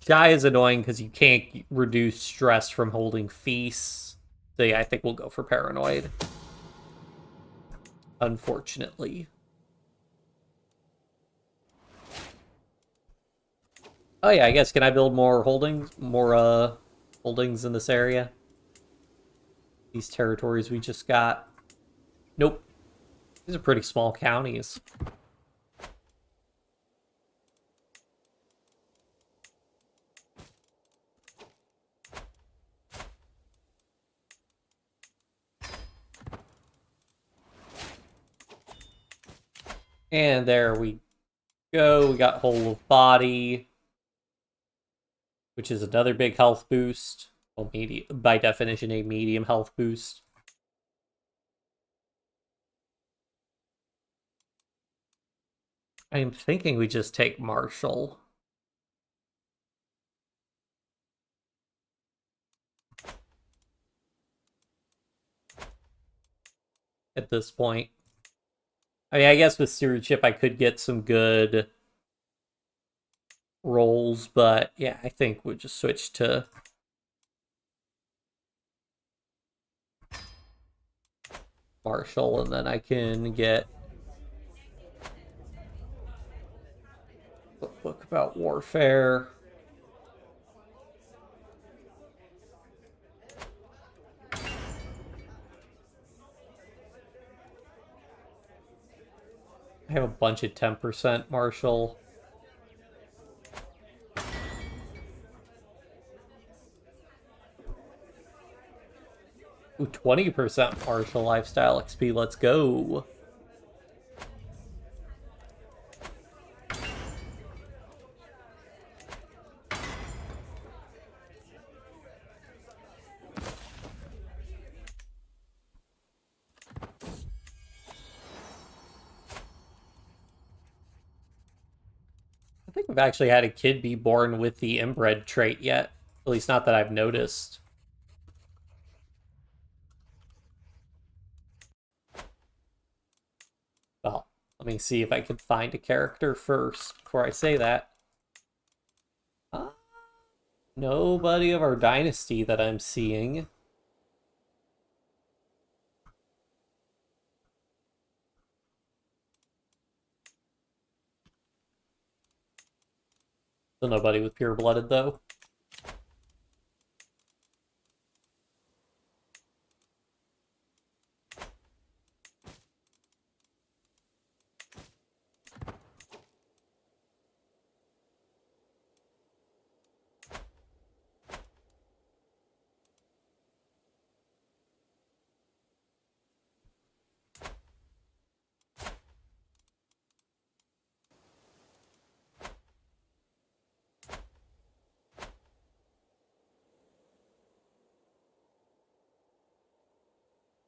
Shy is annoying because you can't reduce stress from holding feasts. So yeah, I think we'll go for Paranoid. Unfortunately. Oh yeah, I guess, can I build more holdings? More, holdings in this area? These territories we just got. Nope. These are pretty small counties. And there we go. We got Whole of Body, which is another big health boost. Well, by definition, a medium health boost. I'm thinking we just take Marshall. At this point. I mean, I guess with stewardship I could get some good rolls, but yeah, I think we'll just switch to Marshall, and then I can get a book about warfare. I have a bunch of 10% Marshall. Ooh, 20% Marshall lifestyle XP. Let's go. I think we've actually had a kid be born with the inbred trait yet. At least not that I've noticed. Well, let me see if I can find a character first before I say that. Nobody of our dynasty that I'm seeing. So nobody with pure-blooded, though.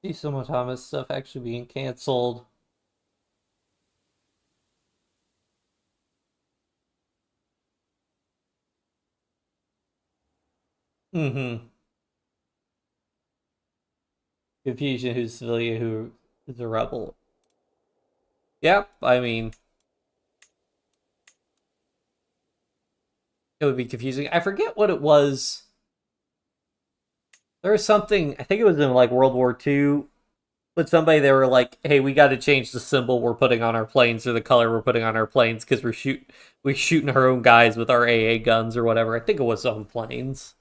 See some of Thomas stuff actually being canceled. Mm-hmm. Confusion who's civilian, who is a rebel. Yep, I mean, it would be confusing. I forget what it was. There was something, I think it was in like World War II, with somebody they were like, hey, we got to change the symbol we're putting on our planes or the color we're putting on our planes because we're shooting our own guys with our AA guns or whatever. I think it was on planes.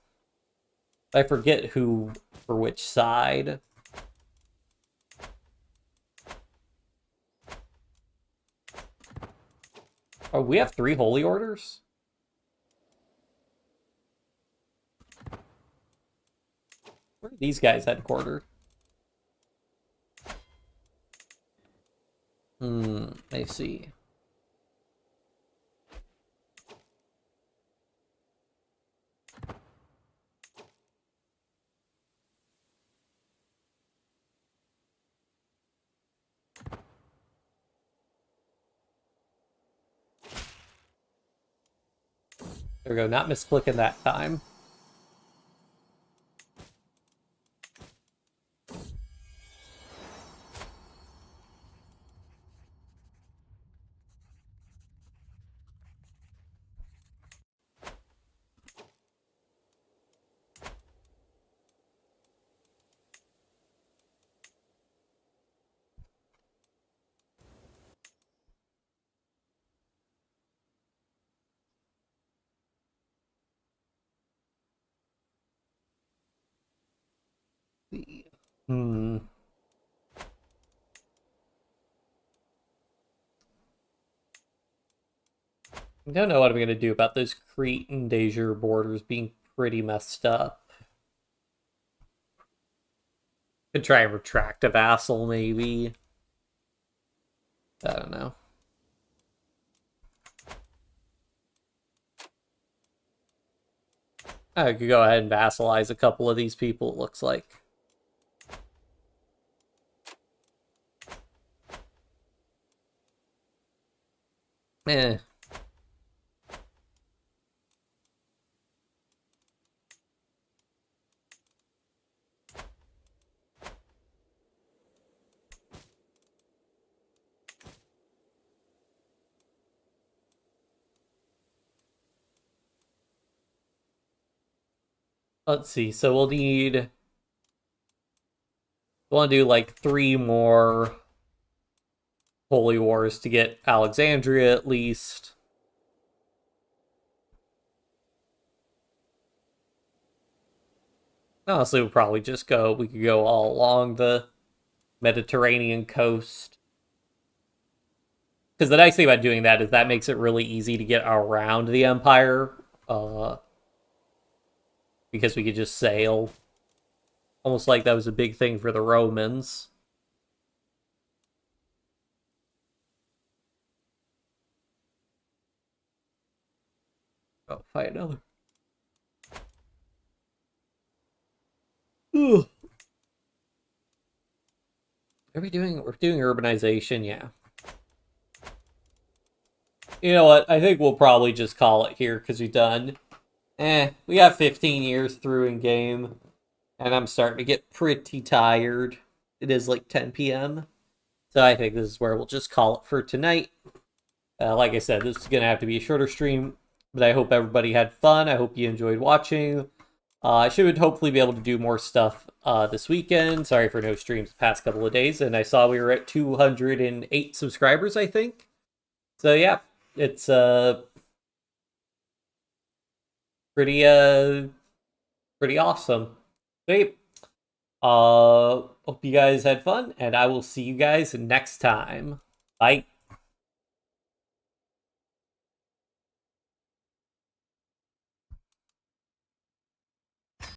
I forget who for which side. Oh, we have 3 holy orders? Where are these guys headquartered? I see. There we go, not misclicking that time. Hmm. I don't know what I'm going to do about those Crete and Dejur borders being pretty messed up. Could try and retract a vassal, maybe. I don't know. I could go ahead and vassalize a couple of these people, it looks like. Eh. Let's see. So we'll need. We'll do like 3 more Holy Wars to get Alexandria at least. Honestly, we'll probably just go. We could go all along the Mediterranean coast. Because the nice thing about doing that is that makes it really easy to get around the Empire. Because we could just sail. Almost like that was a big thing for the Romans. Oh, fight another. Ugh. Are we doing? We're doing urbanization, yeah. You know what? I think we'll probably just call it here because we've done. We got 15 years through in game, and I'm starting to get pretty tired. It is like 10 p.m. So I think this is where we'll just call it for tonight. Like I said, this is going to have to be a shorter stream, but I hope everybody had fun. I hope you enjoyed watching. I should hopefully be able to do more stuff this weekend. Sorry for no streams the past couple of days. And I saw we were at 208 subscribers, I think. So yeah, it's pretty awesome. Great. Hope you guys had fun, and I will see you guys next time. Bye.